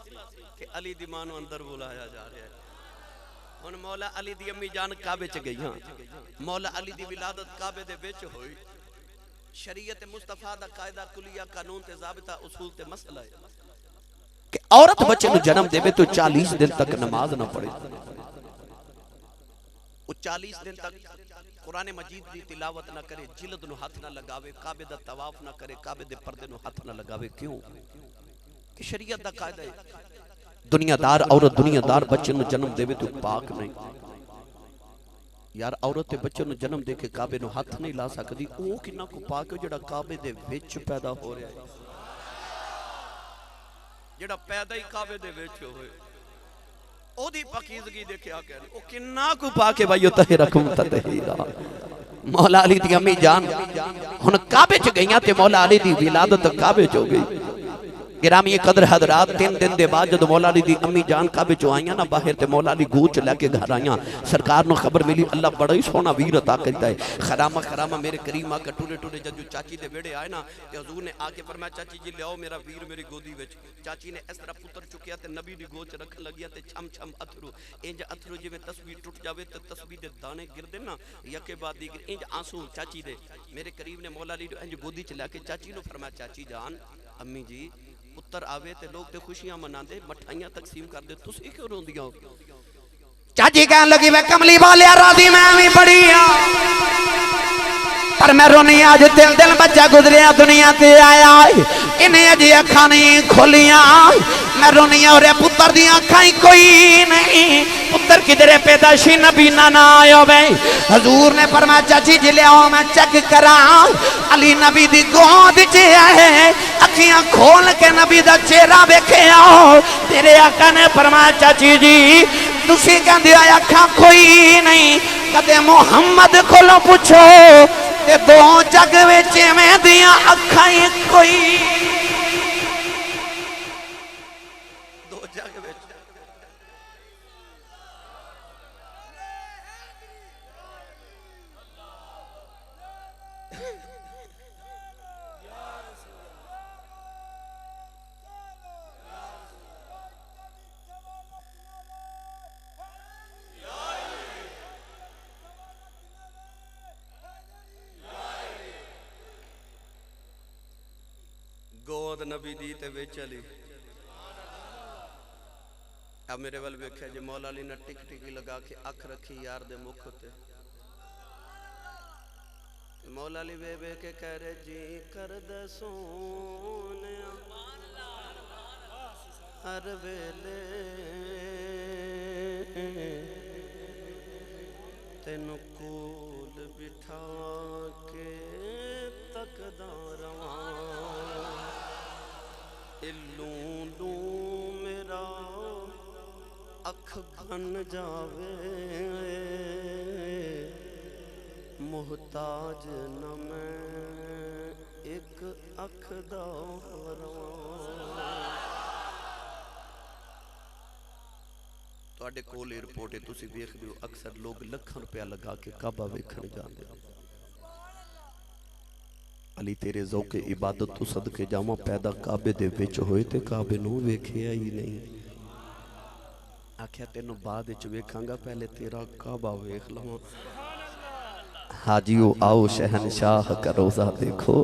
कि अली दी मां नू अंदर बुलाया जा रहा है। हुण मौला अली दी अम्मी जान काबे च गईयां, मौला अली दी विलादत काबे दे विच होई। शरीयत मुस्तफा दा कायदा कुलिया कानून ते ज़ाबिता उसूल ते मसला है कि औरत बच्चे को जन्म देवे तो 40 दिन तक नमाज ना पढ़े। वो 40 दिन तक कुरान मजीद की तिलावत ना करे, जिल्द नु हाथ ना लगावे, काबे दा तवाफ ना करे, काबे दे पर्दे नु हाथ ना लगावे। क्यों? कि शरीयत दा कायदा है। दुनियादार औरत दुनियादार बच्चे नु जन्म देवे तो पाक नहीं। यार औरत ते बच्चे नु जन्म दे के काबे नु हाथ नहीं ला सकती। वो किन्ना को पाक है जेड़ा काबे दे विच पैदा हो रहा है, जेड़ा पैदा ही काबे दे विच होए। ओदी पाकीज़गी देखिया कहने ओ किन्ना को पाके भाई तहरकुम ततहीरा। मौला अली दी अम्मी जान हुन काबे च गईयां ते मौला अली दी विलादत काबे च हो गई। गिरामी कदर हजरात 3 दिन के बाद जो मौला अली दी अम्मी जान काबे चो आईयां ना बाहर, ते मौला अली गूंच लैके घर आईयां। सरकार नु खबर मिली अल्लाह बड़ा ही सोहना वीर अता करता है। खरामा खरामा मेरे करीम आके टूरे टूरे जब चाची दे वेड़े आए ना, ते हुजूर ने आके फरमाया चाची जी लियाओ मेरा वीर मेरी गोदी विच। चाची ने इस तरह पुत्र चुकिया ते नबी दी गोद च रखन लगिया ते छम छम अथरू, इंज अथरू जिवें तस्बीह टूट जावे ते तस्बीह दे दाने गिरदे ना यके बाद दी इंज आंसू चाची दे। मेरे करीब ने मौला अली इंज गोदी च लैके चाची नु फरमाया चाची जान अम्मी जी पुत्र आवे ते लोग ते खुशियां मनांदे, मठाइयां तकसीम करदे, तुसी क्यों रोंदियां हो? चाची कहन लगी वे कमली वाले राजी मैं भी बड़ी हां, पर पर मैं रोनी आज दिल दिल बच्चा गुजरिया दुनिया ते आया इन्हें अजे अखा नहीं खोलियां मैं रोनी और पुत्र दी अखा ही कोई नहीं पुत्र किधरे पैदाशी नबीना ना आयो भाई हजूर ने फरमाया चाची जी ले आओ मैं चेक करा अली नबी दी गोद च है अखियां खोल के नबी दा चेहरा वेखे आओ तेरे आका ने फरमाया चाची जी तुसी कहंदे हो अखा कोई नहीं कदे मुहम्मद कोलों पूछो ते दो जग विच में दियां अखा ही कोई दो जग विच गोद नबी दी ते विच अली अब मेरे वाल वेख्या जी मौला अली ने टिक टिकी लगा के अख रखी यार दे मुख ते मौला अली वे वे के कह रहे जी कर दे सोने हर वेले तेनु कोल बिठा के तकदा रवा इल्लू लू मेरा अख बन जावे मुहताज न मैं एक अख दा तुहाडे कोल एयरपोर्ट है तुसी देखदे हो अक्सर लोग लाखां रुपया लगा के काबा वेखण जांदे अली तेरे ज़ौक़े इबादत तो सदके जावा पैदा काबे दे विच होए ते काबे नूं वेखिया ही नहीं आख्या तेनों बाद विच वेखांगा पहले तेरा काबा वेख लवां हाजियो आओ शहनशाह का रोज़ा देखो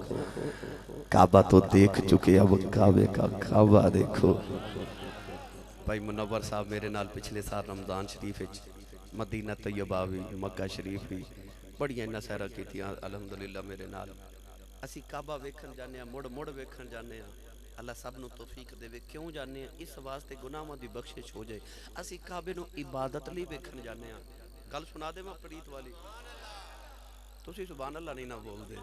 काबा तो देख चुके अब काबे का काबा देखो भाई मुनव्वर साहब मेरे नाल पिछले साल रमज़ान शरीफ विच मदीना तैयबा भी मक्का शरीफ भी बड़ियां इन्हां सैरां कीतियां अल्हम्दुलिल्लाह मेरे नाल असी काबा वेखण जाने मुड़ मुड़ वेखण जाने अल्लाह सब नूं तौफीक देवे क्यों जाने इस वास्ते गुनाहां दी बख्शिश हो जाए असी काबे नूं इबादत लई वेखण जाने गल सुना दे मैं प्रीत वाली तुसी सुभान अल्लाह नहीं ना बोलदे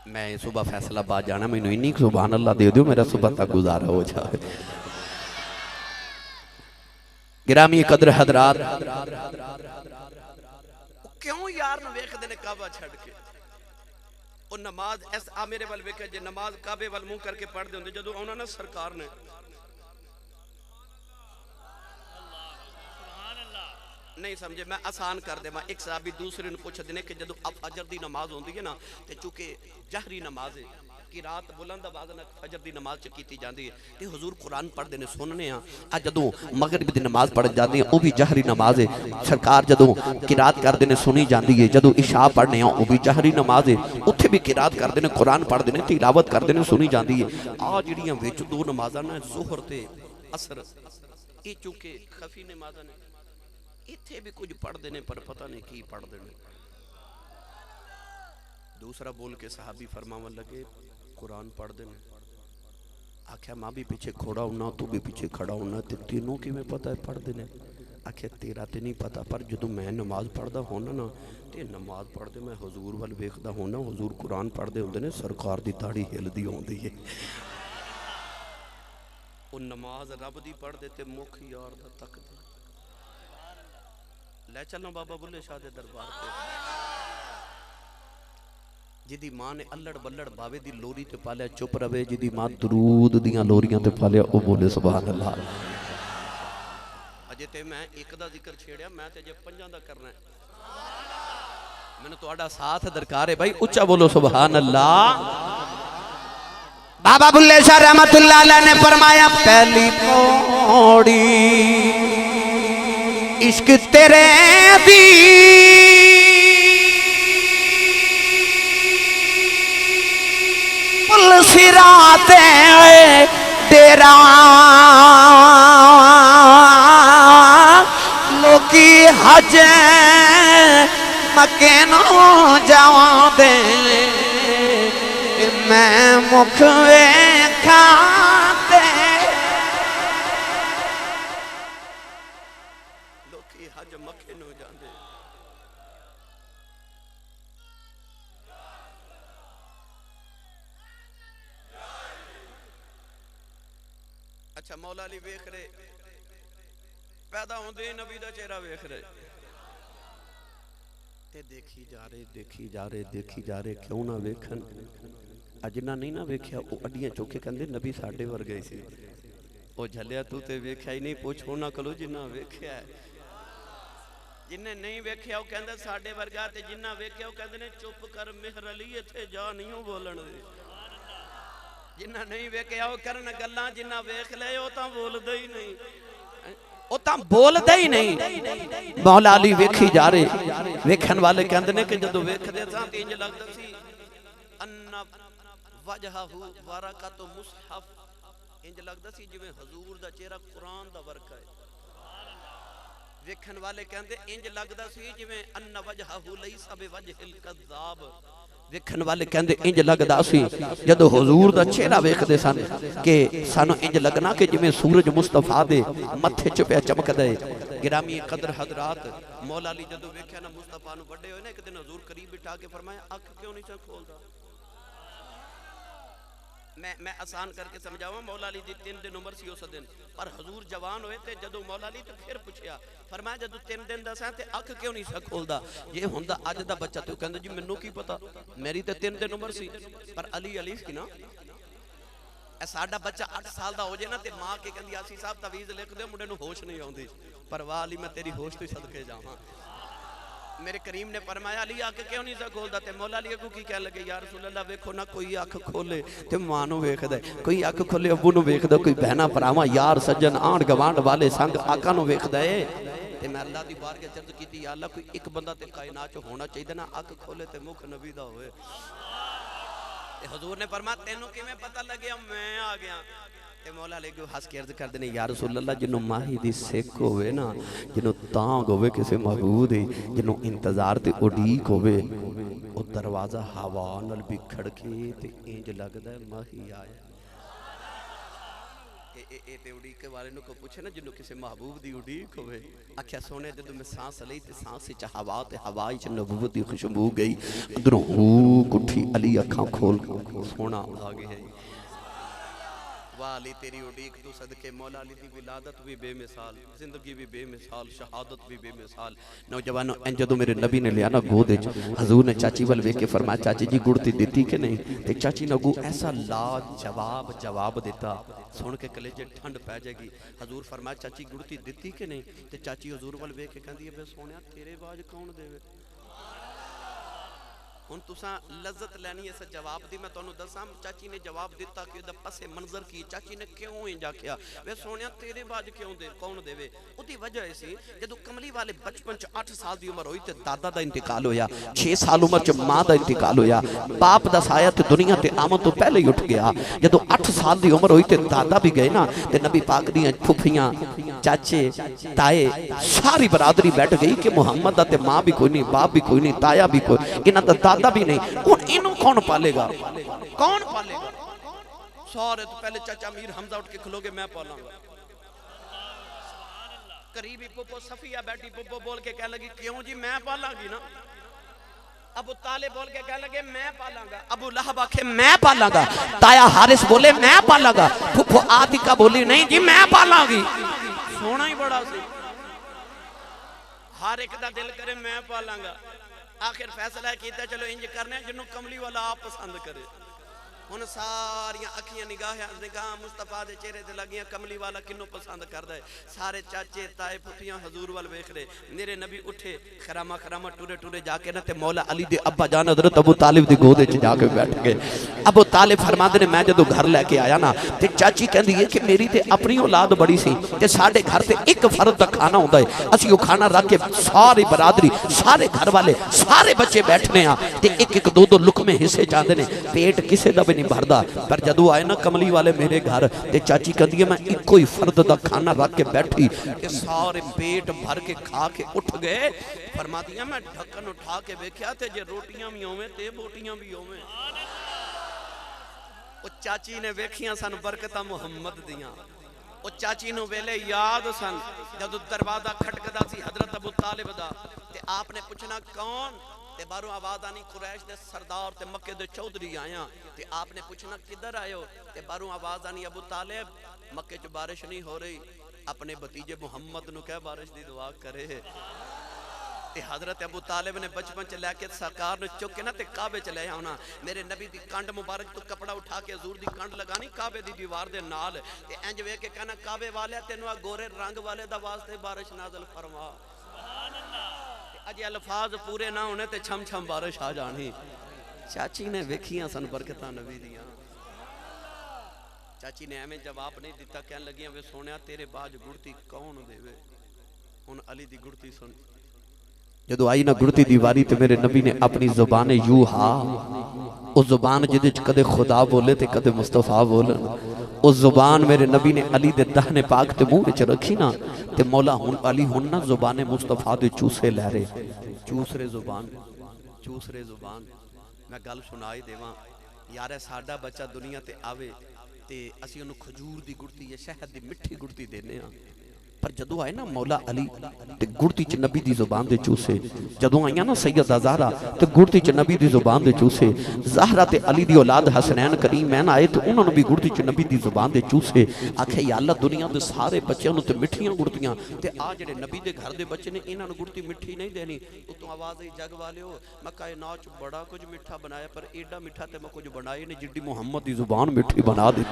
मैं सुबह फैसलाबाद जाना मैनूं इन्नी सुभान अल्लाह दे दिओ मेरा सुबह तक गुजारा हो जाए गिरामी कदर हजरात क्यों यार नूं वेखदे ने काबा छड़ के और नमाज ऐस आ मेरे वाल वेखे जे नमाज काबे वाल मुंह करके पढ़ते होंगे जो आना ना सरकार ने नहीं समझे मैं आसान कर दे मैं एक साहबी दूसरे ने पूछते ने कि जो फजर की नमाज होंगी है ना तो चूंकि जहरी नमाज है कि रात बुलंद आवाज़ नाल फजर की नमाज च की जाती है तो हुजूर कुरान पढ़ते हैं सुनने आ जदों मगरिब की नमाज पढ़ जाती है वह भी जहरी नमाज है सरकार जदों किरात करते हैं सुनी जाती है जदों इशा पढ़ने वह भी जहरी नमाज है उत्थे भी किरात करते हैं कुरान पढ़ते हैं तिलावत करते हैं सुनी जाती है आ जिहड़ियां विच दो नमाज़ां ने ज़ोहर ते असर ये चूंकि खफी नमाज़ां ने इत्थे भी कुछ पढ़ते हैं पर पता नहीं की पढ़ते हैं दूसरा बोल के सहाबी फरमावन लगे कुरान पढ़ते हैं आख्या मां भी पीछे खड़ा होना तू भी पीछे खड़ा होना तो तीनों किवें पता है पढ़ते हैं आख्या तेरा तो नहीं पता पर जो मैं नमाज पढ़ता होना ना तो नमाज पढ़ते मैं हजूर वाल वेखदा होना हजूर कुरान पढ़ते होंगे ने सरकार की दाढ़ी हिलदी आउंदी है वो नमाज रब दी पढ़ते तो मुख यार दा तकदे ले चलो बाबा बुल्ले शाह दे दरबार पे जिदी मां ने अल्लड़ बल्लड़ बावे दी लोरी ते पालिया चुप रवे जिदी मां दरूद दियां लोरियां ते पालिया ओ बोले सुभान अल्लाह अजे ते मैं एक दा जिक्र छेड़िया मैं ते अजे पंजां दा करना है मैनूं तुहाडा साथ दरकार है भाई उच्चा बोलो सुभान अल्लाह बाबा बुल्ले शाह रहमतुल्लाह अलैह ने फरमाया पहली पौड़ी इश्क तेरे दी पुल सिराते डेरा लोकी हज मके नो जावा दे मैं मुख वेखा ते लोकी हज मखे नो जांदे। अच्छा मौला अली वेख रहे पैदा होंदे नबी दा चेहरा वेख रहे ते देखी जा रहे देखी जा रहे देखी जा रहे क्यों ना वेखन अजना नहीं ना वेख्या वो अड्डियां चुके कहंदे नबी साडे वर्गे सी ओ झलिया तू ते वेख्या ही नहीं पूछ होना कलो जिन्ना वेख्या जिन्ने नहीं वेख्या वो कहंदा साडे वर्गा ते जिन्ना वेख्या वो कहंदे ने चुप कर मेहर अली इत्थे जा नहीं हो बोलण दे जिन्ना नहीं वेख्या वो करन गल्लां जिन्ना वेख ले ओ तां बोलदा ही नहीं ओ तां बोलदा ही नहीं। मौला अली वेखी जा रहे वेखन वाले कहंदे ने कि जदों वेखदे सां ते इंज लगदा सी अन्ना वजहहु वरकतु मुसहफ इंज लगदा सी जिवें हजूर दा चेहरा कुरान दा वर्क है। वेखन वाले कहंदे इंज लगदा सी जिवें अन्ना वजहहु लैसा बिवजहिल कज़्ज़ाब वेखन वाले कहंदे इंज लगदा सी जदों हुजूर दा चेहरा वेखदे सन कि सानू इंज लगना कि जिवें सूरज मुस्तफा दे मथे च पिया चमकदा है। गिरामी कदर हजरात मौला अली जदों वेख्या ना मुस्तफा नू बड़े होए ना एक दिन हुजूर करीब बिठा के फरमाया अख क्यों नहीं खोलदा। मैं आसान करके समझावा मौला अली दी 3 दिन उम्र सी उस दिन पर हुजूर जवान होए ते जदों मौला अली ते फिर पूछया फरमाया जदों 3 दिन दा सा ते अख क्यों नहीं सा खोलदा जे हुंदा अज दा बच्चा ते कहंदा जी मैनू की पता मेरी ते 3 दिन उम्र सी पर अली अली सी ना ए साडा बच्चा 8 साल दा हो जाए ना ते मां के कहंदी आसी साहब तवीज लिख दे मुंडे नू होश नहीं आउंदी पर वाह अली मैं तेरी होश तो सदके जावां। मेरे करीम ने फरमाया अली अख क्यों नहीं सा खोलदा ते मौला अली अगू की कह लगे या रसूल अल्लाह वेखो ना कोई अख खोले ते मां नू वेखदा कोई अख खोले अब्बू नू वेखदा कोई बहना भरावां यार सज्जन आंढ गवांढ वाले संग आका नू वेखदा है ते मैं अल्लाह दी बारगाह अर्ज कीती या अल्लाह कोई एक बंदा ते कायनात च होना चाहिए ना अख खोले ते मुख नबी दा होवे। ते हुजूर ने फरमाया तेनू किवें पता लगे मैं आ गया ते मौला अली को हंस के अर्ज करदे ने या रसूल अल्लाह जिन्नू माही दी सिक होवे ना जिन्नू तांग होवे किसी महबूब दी जिन्नू इंतजार ते उड़ीक होवे ओ दरवाजा हवा नाल भी खड़के ते इंज लगदा है माही आया। ए ते उड़ीक वाले नु को पूछे ना जिन्नू किसी महबूब दी उड़ीक होवे आख्या सोने जदों मैं सांस लई ते सांस विच हवा ते हवा विच नबूवत दी खुशबू गई अंदरों उठी अली अखां खोल सोना आ गया वाली तेरी उड़ीक तू सदके मौला अली दी विलादत भी बेमिसाल जिंदगी भी बेमिसाल शहादत भी बेमिसाल। नौजवानों एं जदों मेरे नबी ने लिया ना गोद विच हजूर ने चाची वल वेख के फरमाया चाची जी गुड़ती दिती कि नहीं ते चाची ने अगू ऐसा लाजवाब जवाब दिता सुन के कलेजे ठंड पै जाएगी। हजूर फरमाया चाची गुड़ती दिती कि नहीं ते चाची हजूर वल वेख के कहंदी है बे सोनिया तेरे बाज कौन देवे हुण तुसां लज्जत लैनी इस जवाब दी मैं तुहानूं दसां चाची ने जवाब दिता कि उहदा पसे मंजर की चाची ने क्यों इंज आखिया वे सोनिया तेरे बाज क्यों दे कौन देवे उहदी वजह सी जदों कमली वाले बचपन च 8 साल दी उम्र होई ते दादा दा इंतकाल होया 6 साल उम्र च मां दा इंतकाल होया बाप दा साया ते दुनिया ते आमद तो पहले ही उठ गया। जदों 8 साल दी उम्र होई ते दादा भी गए ना ते नबी पाक दीयां फुफियां चाचे ताए सारी बरादरी बैठ गई कि मुहम्मद दा ते मां भी कोई नहीं बाप भी कोई नहीं ताया भी कोई इन्हां दा दादा भी नहीं हुण इनू कौन पालेगा कौन पालेगा। सारे तो पहले चाचा मीर हमजा उठ के खलोगे मैं पालांगा करीबी पुप्पो सफिया बैठी पुप्पो बोल के कह लगी क्यों जी मैं पालांगी ना। अबू तालिब बोल के कह लगे मैं पालांगा अबू लहब आखे मैं पालांगा ताया हारिस बोले मैं पालांगा फुफो आतिका बोली नहीं जी मैं पालांगी। सोना ही बड़ा सी हर एक दा दिल करे मैं पालांगा आखिर फैसला किया चलो इंज करने जिन्हों कमली वाला आप पसंद करे हुण सारियां अखियां निगाह मुस्तफा दे चेहरे ते लगियां कमली वाला किन्नू पसंद करदा है। सारे चाचे ताए फुफियां हजूर वाल वेख रहे मेरे नबी उठे खरामा खरामा टुरे टुरे जाके ना ते मौला अली दे अब्बा जान हजरत अबू तालिब दी गोद विच जाके बैठ गए। अबू तालिब फरमांदे ने मैं जदों घर लेके आया ना ते चाची कहंदी है कि मेरी ते अपनी औलाद बड़ी सी ते साडे घर ते एक फर्द दा खाना हुंदा है असीं ओ खाना रख के सारी बरादरी सारे घर वाले सारे बच्चे बैठने आ ते एक एक दो दो लुकमे हिस्से चाहंदे ने पेट किसे दा भी नहीं भरदा। पर जदों आए ना कमली वाले मेरे घर ते चाची कहती है मैं इको ही फर्द दा खाना रख के बैठी ते सारे पेट भर के खा के उठ गए। फरमाती है मैं ढक्कन उठा के वेख्या ते जे रोटियां भी होवे ते बोटियां भी होवे। ओ चाची ने वेखियां सन बरकतां मुहम्मद दियां। ओ चाची नूं वेले याद सन जदों दरवाजा खटकदा सी हजरत अबू तालिब दा ते आपने पूछना कौन ते बाहरों आवाज आनी कुरैश दे सरदार ते मक्के दे चौधरी आया ते आपने पूछना किधर आयो ते बाहरों आवाज आनी अबू तालिब मक्के च बारिश नहीं हो रही अपने भतीजे मुहम्मद नूं कह बारिश दी दुआ करे। ते हजरत अबू तालिब ने बचपन च लैके सरकार ने चुक के ना ते काबे च ले आना मेरे नबी दी कंड मुबारक तो कपड़ा उठा के हजूर दी कंड लगानी काबे दी दीवार दे नाल ते इंज वेख के कहना काबे वाले तेनू गोरे रंग वाले दा वास्ते बारिश नाज़िल फरमा। सुभान अल्लाह। अजे अल्फाज पूरे ना होने ते छम छम बारिश आ जानी। चाची ने वेखियां सन बरकतां नबी दियां। चाची ने एवें जवाब नहीं दिता कहन लगियां वे सोनिया तेरे बाज गुड़ती कौन देवे। हुन अली दी गुड़ती सुन जदों आई ना गुड़ती दी वारी ते मेरे नबी ने अपनी जुबान यूहा उस जुबान जिदे च कदे खुदा बोले ते कदे मुस्तफा बोलन उस जुबान मेरे नबी ने अली दे दाहने पाक ते मुंह विच रखी ना ते मौला हुन अली हुन ना जुबान मुस्तफा दे चूसे लै रहे चूस रहे जुबान। मैं गल सुनाई देवां यार साडा बच्चा दुनिया ते आवे ते असीं उहनूं खजूर दी गुड़ती या शहद दी मिठी गुड़ती देने आ पर जदों आए ना मौला अली ते गुड़ती च नबी दी जुबान दे चूसे। जदों आईयां ना सैयदा ज़हरा ते गुड़ती च नबी दी जुबान दे चूसे। ज़हरा ते अली दी औलाद हसनैन करीमैन आए तो उन्होंने भी गुड़ती च नबी दी जुबान दे चूसे। आखे या अल्लाह दुनिया दे सारे बच्चों नूं ते मिठियां गुड़तियां ते आ जेड़े नबी दे घर दे बच्चे ने इन्हां नूं गुड़ती मिठी नहीं देनी। उतों आवाज़ आई जग वालिओ मैं कायनात च बड़ा कुछ मिठा बनाया पर एडा मिठा ते मैं कुछ बनाई नहीं जिड्डी मुहम्मद दी जुबान मिठी बना दी।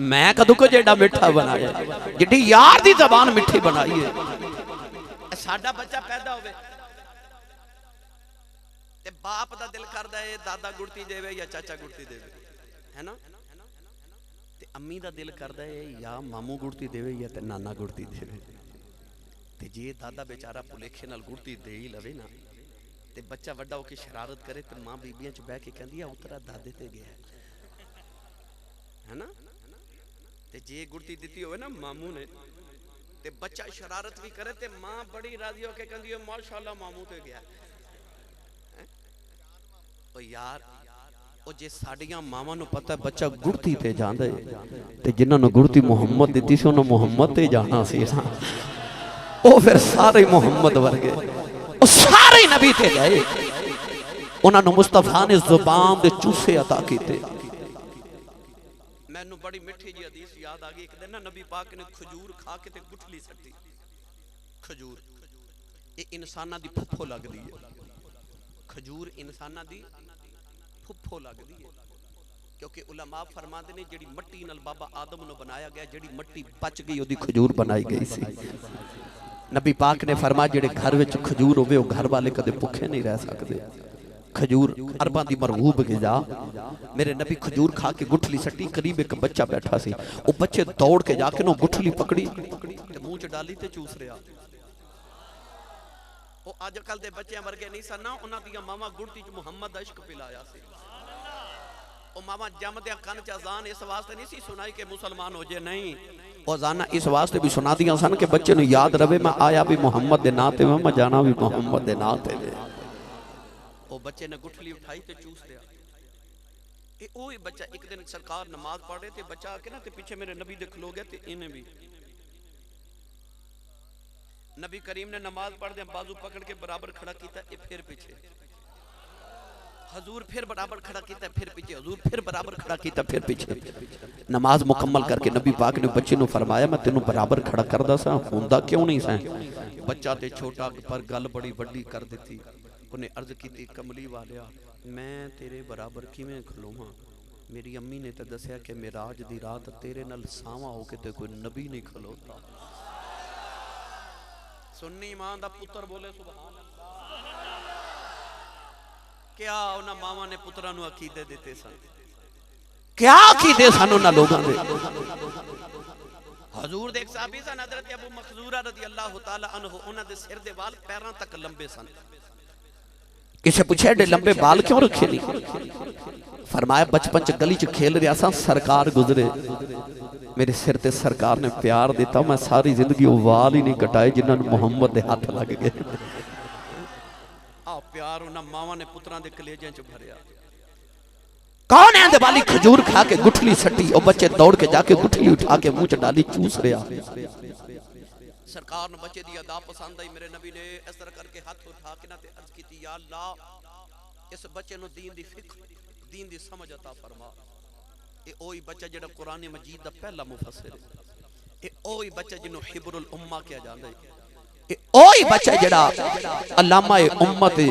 मैं कदों कुछ एडा मिठा बनाया जिड्डी यार दी ज़बान मिठी बनाई है। साडा बच्चा पैदा होवे ते बाप दा दिल करदा है दादा गुड़ती देवे या चाचा गुड़ती देवे है ना ते अम्मी दा दिल करदा है या मामू गुड़ती देवे या ते नाना गुड़ती देवे। ते जे दादा बेचारा भुलेखे नाल गुड़ती दे ही लवे ना ते बच्चा वड्डा होके शरारत करे ते मां बीबियां च बैठ के कहंदी है उतरा दादे ते गया है ना ते जे गुड़ती दी होवे ना मामू ने ते बच्चा शरारत भी करे ते मां बड़ी राजी होके कहंदी है माशाअल्लाह मामू ते गया। ओ यार ओ जे साडियां मावां नूं पता है बच्चा गुड़ती ते जांदा है ते जिन्हां नूं गुड़ती मुहम्मद दित्ती सी उन्हां मुहम्मद ते जाना सी ओ फिर सारे मुहम्मद वर्गे ओ सारे नबी ते गए उन्हां नूं मुस्तफा ने जुबान दे चूसे अता कीते। मैनू बड़ी मिठी जी हदीस याद आ गई। एक दिन ना नबी पाक ने खजूर खा के ते गुठली सट्टी। खजूर ये इंसाना दी फुफ्फो लगदी है। खजूर इंसाना दी फुफ्फो लगदी है क्योंकि उलमा फरमाते ने जिहड़ी मट्टी नाल बाबा आदम नूं बनाया गया जिहड़ी मट्टी बच गई ओदी खजूर बनाई गई सी। नबी पाक ने फरमाया जिहड़े घर विच खजूर होवे ओ घर वाले कदे भुखे नहीं रह सकदे। खजूर अरबां दी मरहूब गिज़ा। मेरे नबी खजूर खा के गुठली सट्टी करीब एक बच्चा बैठा सी वो बच्चे दौड़ के जाके ना गुठली पकड़ी ते मुंह च डाली ते चूस रहा। वो अजकल दे बच्चे वर्गे नहीं सन ना उन्हां दियां मावां गुड़ती च मुहम्मद दा इश्क पिलाया सी। ओ मावां जमदे कन च अज़ान इस वास्ते नहीं सी सुनाई कि मुसलमान हो जे नहीं ओ अज़ान इस वास्ते भी सुना दियां सन कि बच्चे नूं याद रवे मैं आया भी मुहम्मद दे नां ते मैं जाना भी मुहम्मद दे नां ते। वो बच्चे ने गुठली उठाई ते चूस लिया। ये ओ ही बच्चा एक दिन सरकार नमाज पढ़ रहे थे बच्चा आके ना ते पीछे मेरे नबी दे खलो गया ते इन्हें भी नबी करीम ने नमाज पढ़दे बाजू पकड़ के बराबर खड़ा किया ये फिर पीछे हजूर फिर बराबर खड़ा किया फिर पीछे हजूर फिर बराबर खड़ा किया फिर पीछे। नमाज मुकम्मल करके नबी पाक ने बच्चे नूं फरमाया मैं तेनों बराबर खड़ा करदा सा हुंदा क्यों नहीं सा। बच्चा ते छोटा पर गल बड़ी वड्डी कर दी। उन्हें अर्ज की कमली वालिया मैं तेरे बराबर किवें खलोवां। मेरी अम्मी ने तो दसिया कि मेराज दी रात तेरे नाल सावा हो के ते कोई नबी नहीं खलोता। सुन्नी मां दा पुत्र बोले सुभान अल्लाह। क्या उन्हां मावां ने पुत्रां नूं अकीदे दिते सन क्या अकीदे सन उन्हां लोगां दे। हजूर दे एक साहबी सन हज़रत अबू मखजूरा रज़ी अल्लाह तआला अन्हु उन्हां दे सिर दे वाल पैरां तक लंबे सन। किसे पूछे एडे लंबे बाल क्यों रखे नहीं। फरमाया बचपन च गली च खेल रहा सा, सरकार गुजरे, मेरे सिर ते सरकार ने प्यार दिता, मैं सारी जिंदगी वो वाल ही नहीं कटाए जिन्होंने मुहम्मद के हाथ लग गए। आ प्यार उन्होंने मावा ने पुत्रां दे कलेजे च भरिया। कौन है दिवाली खजूर खा के गुठली सटी, और बच्चे दौड़ के जाके गुठली उठा के मुंह च डाली, चूस रहा। सरकार ने बच्चे दी अदा पसंद आई, मेरे नबी ने इस तरह करके हाथ उठा के ना ते अर्ज कीती, या अल्लाह इस बच्चे नु दीन दी फिक्र, दीन दी समझ अता फरमा। ये ओही बच्चा जेड़ा कुरान मजीद दा पहला मुफस्सिर है, ये ओही बच्चा जिन्हों हिब्रुल उम्मा कहा जाता है, ये ओही बच्चा जेड़ा अल्लामा उम्मत है,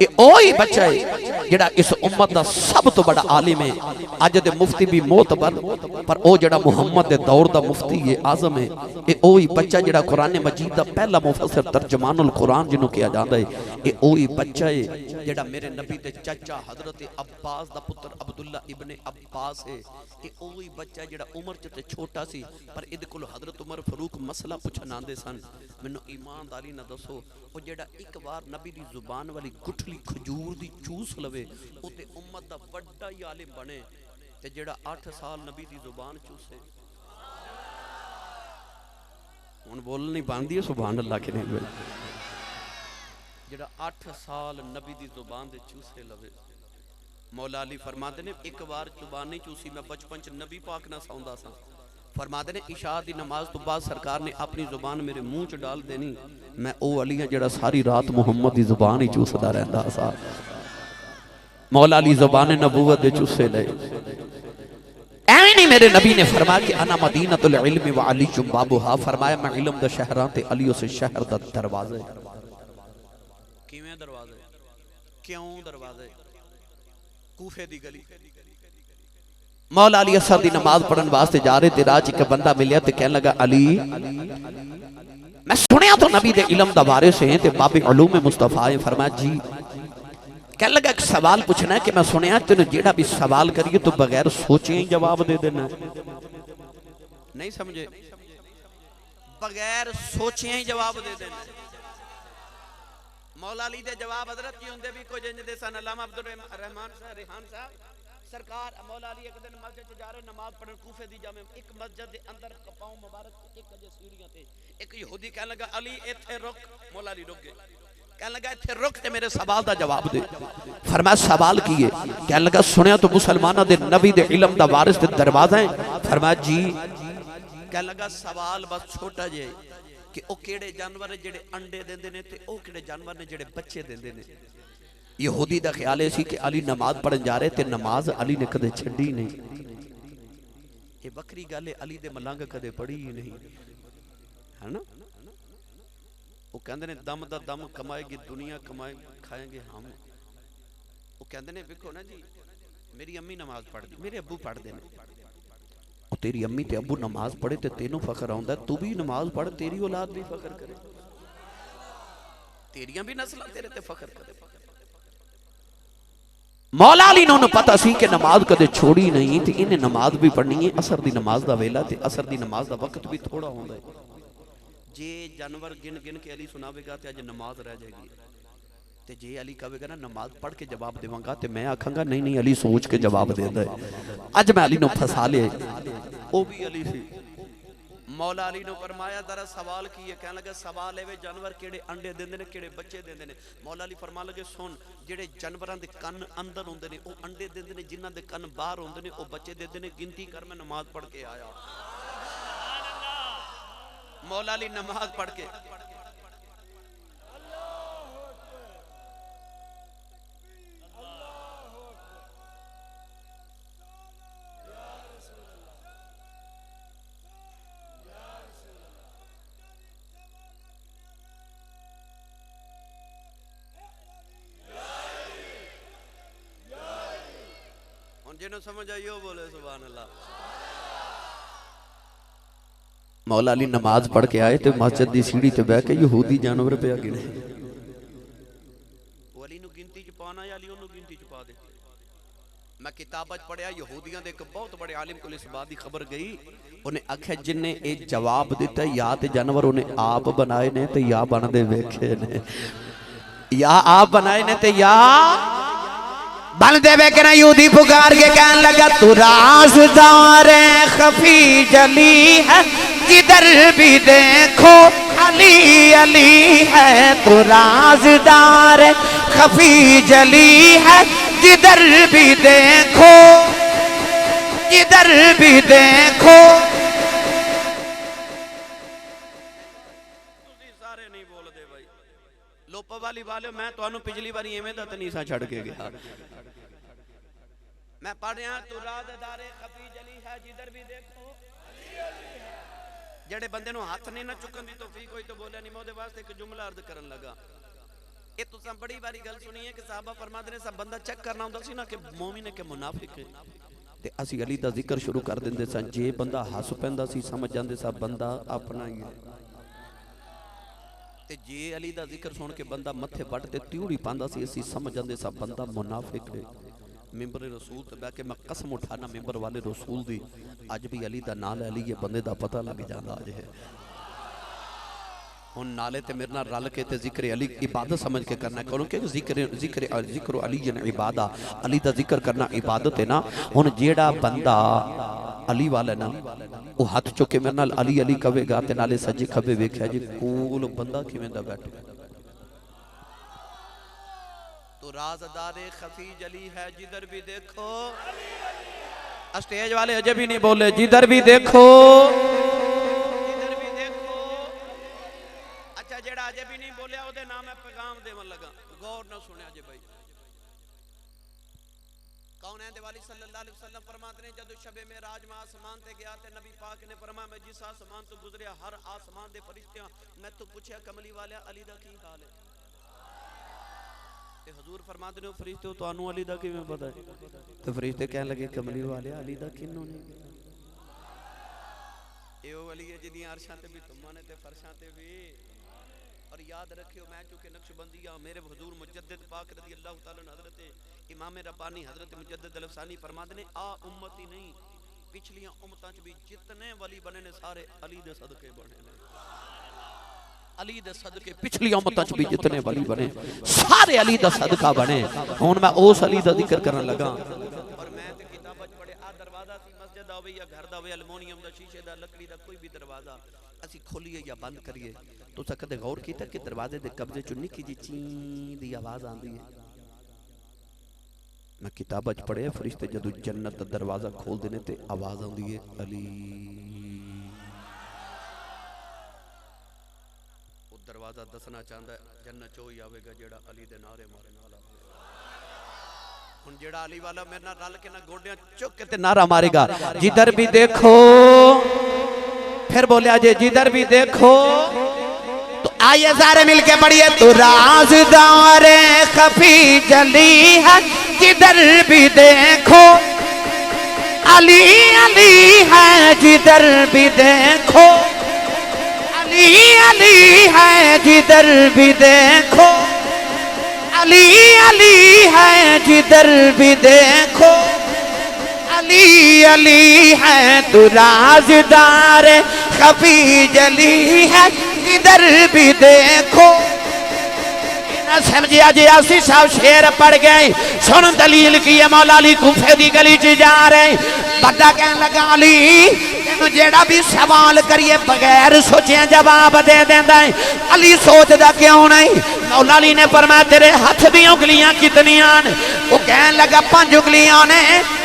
ये ओही बच्चा है जेड़ा इस उम्मत दा सब तो बड़ा आलिम है। अज दे मुफ्ती भी मोतबर, पर ओ जेड़ा मुहम्मद दे दौर दा मुफ्ती है आजम है, ये ओही बच्चा जेड़ा कुरान मजीद दा पहला मुफस्सिर तर्जमानुल कुरान जिन्हों कहा जाता है, ये ओही बच्चा है जेड़ा मेरे नबी दे चाचा हजरत अब्बास दा पुत्र अब्दुल्ला इब्ने अब्बास है। ये ओही बच्चा जेड़ा उम्र च ते छोटा सी, पर इहदे कोल हजरत उमर फारूक मसला पुछन आंदे सन। मैनू ईमानदारी ना दसो, वो जेड़ा एक बार नबी दी जुबान वाली गुठली खजूर दी चूस लवे, वो ते उम्मत दा बड़ा ही आलिम बने, ते जेड़ा 8 साल नबी दी जुबान चूसे। हुण बोल नहीं बनदी है सुभान अल्लाह के नहीं बोल, जेड़ा 8 साल नबी दी जुबान दे चूसे लवे। मौला अली फरमाते ने एक बार जुबान नहीं चूसी, मैं बचपन च नबी पाक ना सौंदा सा। फरमाते ने इशा दी नमाज तो बाद सरकार ने अपनी जुबान मेरे मुंह च डाल देनी, मैं ओ अली हां जेड़ा सारी रात मुहम्मद दी जुबान ही चूसदा रहंदा सा। मौला अली जुबान नबूवत दे चूसे ले। एवें नहीं मेरे नबी ने फरमाया कि अना मदीनतुल इल्म व अली बाबुहा, फरमाया मैं इल्म दा शहरां ते अली उस शहर दा दरवाज़ा। किवें दरवाज़ा, क्यों दरवाज़ा? कूफे दी गली। मौला अली असर दी नमाज पढ़न वास्ते जा रहे थे, राह च एक बंदा मिलिया ते कहने लगा अली मैं सुनिया तो नबी दे इल्म दा वारिस है ते बाबे उलूम मुस्तफा है। फरमाया जी। कहने लगा एक सवाल पूछना है कि मैं सुनिया तेन जेड़ा भी सवाल करिए तो बगैर सोचे ही जवाब दे देना। नहीं समझे? बगैर सोचे ही जवाब दे देना। मौला अली दे जवाब हजरत की होंदे भी कुछ इंज दे सन। अल्लामा अब्दुल रहमान साहब रिहान साहब सरकार मौला अली एक दिन मस्जिद च जा रहे नमाज पढ़न कूफे दी जामे, एक मस्जिद दे अंदर पांव मुबारक एक अजे सीढ़ियां ते एक यहूदी कहने लगा अली इथे रुक। मौला अली रुक गए। कहने लगा इथे रुक ते मेरे सवाल दा जवाब दे। फरमाया सवाल की है? कहने लगा सुनिया तो मुसलमाना दे नबी दे इल्म दा वारिस दे दरवाजा है। फरमाया जी। कहने लगा सवाल बस छोटा जे कि ओ केड़े जानवर है जेड़े अंडे देंदे ने ते ओ केड़े जानवर ने जेड़े बच्चे देंदे ने। यहूदी दा ख्याल है कि अली नमाज पढ़न जा रहे थे, नमाज अली ने कदे छड़ी नहीं। ये बकरी गल है, अली दे मलंग कदे पढ़ी ही नहीं है ना। वो कहंदे ने दम दा दम कमाएगी दुनिया, कमाए खाएंगे हम। वो कहंदे ने देखो ना जी मेरी अम्मी नमाज पढ़दी, मेरे अब्बू पढ़दे ने। और तेरी अम्मी ते अब्बू नमाज पढ़े ते तेनू फखर आउंदा, तू भी नमाज पढ़, तेरी औलाद भी फखर करे, तेरियां भी नस्लां तेरे ते फखर करे। मौला अली नूं पता सी कि नमाज कदे छोड़ी नहीं ते इन्हें नमाज भी पढ़नी है। असर दी नमाज दा वेला ते असर दी नमाज दा वक्त भी थोड़ा होंदा है। जे जानवर गिन गिन के अली सुनावेगा ते अज नमाज रह जाएगी, ते जे अली कहेगा ना नमाज पढ़ के जवाब देवांगा ते मैं आखांगा नहीं नहीं अली सोच के जवाब देंदा है। अज मैं अली नूं फसा लिया, ओ भी अली सी। मौला अली ने फरमाया दरा सवाल की है? कहने लगे सवाल है वे जानवर केड़े अंडे देंदे ने केड़े बच्चे देंदे ने। मौला अली फरमा लगे सुन, जेड़े जानवरां दे कन अंदर होंदे ने ओ अंडे देंदे ने, जिन्हां दे कन बाहर होंदे ने ओ बच्चे देंदे ने। गिनती कर, मैं नमाज पढ़ के आया। मौला अली नमाज पढ़ के जिन्हों समझ आई हो बोले सुभान अल्लाह। मौला अली नमाज पढ़ के आए तो मस्जिद की सीढ़ी ते बह के यहूदी जानवर पे गिने। अली नूं गिनती च पाना या अली ओनू गिनती च पा दे। मैं किताब पढ़िया यहूदियों के एक बहुत बड़े आलिम को इस बात की खबर गई, उन्हें आख्या जिन्हें ये जवाब दिता या तो जानवर उन्हें आप बनाए ने तो या बनते वेखे ने, या आप बनाए ने तो या बल देवे कि ना यूदी पुकार के कहने लगा तू राज़दार खफी जली है जिधर भी देखो अली अली है। तू राज़दार खफी जली है जिधर भी देखो जिधर भी देखो। सारे नहीं बोलते भाई लोप वाली वाले मैं तो पिछली बारी एवें दा तनीसा छड़ के गया। मैं पढ़ रहा तू राज़दार खफी जली है जिधर भी देखो। जेड़े बंदे नु हाथ नहीं ना चुकन दी तौफीक कोई तो बोलिया नहीं। मैं ओदे वास्ते एक जुमला अर्ज करन लगा। ये तुसां बड़ी बारी गल सुनी है कि साहबा फरमाते ने सब बंदा चेक करना हुंदा सी ना कि मोमिन है कि मुनाफिक है ते असी अली दा जिक्र शुरू कर दिंदे सन। जे बंदा हस पैंदा सी समझ जांदे सा बंदा अपना ही है ते जे अली दा जिक्र सुन के बंदा मथे वट ते त्यूड़ी पांदा सी असी समझ जांदे सा बंदा मुनाफिक है। मिंबर रसूल ते बैठ के मैं कसम उठाना मिंबर वाले रसूल दी अज भी अली दा नाल अली ये बंदे दा पता लग जांदा अज है। हुन नाले ते मेरे नाल रल के ते जिक्र अली इबादत समझ के करना करो कि जिक्र अली जन इबादा अली दा जिक्र करना इबादत है ना। हुन जेड़ा बंदा अली वाला ना वो हाथ चुके मेरे नाल अली अली कवेगा ते नाले सज्जे खब्बे वेख्या जी कोल बंदा किवें दा बैठा। तो राज़दार खफी जली है जिधर भी देखो। स्टेज वाले अजय भी नहीं बोले जिधर भी देखो जिधर भी देखो। अच्छा जेड़ा अजय भी नहीं बोलिया ओदे नाम है पैगाम देवन लगा। गौर ना सुने अजय भाई कौन है दिवाली सल्लल्लाहु अलैहि वसल्लम फरमाते हैं जब शबे में राज में आसमान ते गया ते नबी पाक ने फरमाया मैं जिस आसमान तो गुजरिया हर आसमान दे फरिश्ते मैं तो पूछया कमली वाले अली दा की हाल है ते हुजूर फरमाते ने फरिश्ते तुहानू अली दा किवें पता है ते फरिश्ते कहन लगे कमली वाले अली दा किन्नू नहीं ए ओ अली है जिदी अरशां ते भी तुम ने ते फरशां ते भी। और याद रखियो मैं चूंकि नक्शबंदिया मेरे हुजूर मुजद्दिद पाक रज़ी अल्लाह तआला हज़रत इमाम रब्बानी हज़रत मुजद्दिद अल-अफ़सानी फरमाते ने आ उम्मती नहीं पिछलियां उम्मतां च भी जितने वली बने ने सारे अली दे सदके बने ने। अली दे सदके पिछली उम्मतां च भी जितने वली बने सारे अली दा सदका बने। हुन मैं उस अली दा जिक्र करन लगा। और मैं ते किताबां च पढ़े आ दरवाजा सी मस्जिद दा होवे या घर दा होवे एल्युमिनियम दा शीशे दा लकड़ी दा कोई भी दरवाजा असी खोलिए या बंद करिए तो कदे गौर कीता कि दरवाजे दे कब्जे चो निक्की जी ची दी आवाज आंदी है। मैं किताबां च पढ़े फरिश्ते जदों जन्नत दा दरवाजा खोलदे ने ते आवाज आंदी है अली। वो दरवाजा दसना चाहता है जन्नत चो ही आवेगा जेड़ा अली दे नारे मारे नाल आवेगा। हुन जेड़ा अली वाला मेरे नाल रल के ना गोडियां चुक के ते नारा मारेगा जिधर भी देखो। फिर बोलिया जे जिधर भी देखो। तो आइए सारे मिलके पढ़िए तू राज़दार खफी जली है जिधर भी देखो अली अली है जिधर भी देखो अली अली है जिधर भी देखो अली अली है जिधर भी देखो अली अली है तू राज़दार खफी जली है जिधर भी देखो। ना समझिया जी आसी साहब शेर पड़ गए सुन दलील की है। मौला अली कूफे दी गली च जा रहे बड़ा कहन लगा अली तेनू जेड़ा भी सवाल करिए बगैर सोचे जवाब दे देंदा है। अली सोचदा क्यों नहीं। मौला अली ने फरमाया तेरे हाथ दी उंगलियां कितनियां ने। वो कहन लगा 5 उंगलियां ने।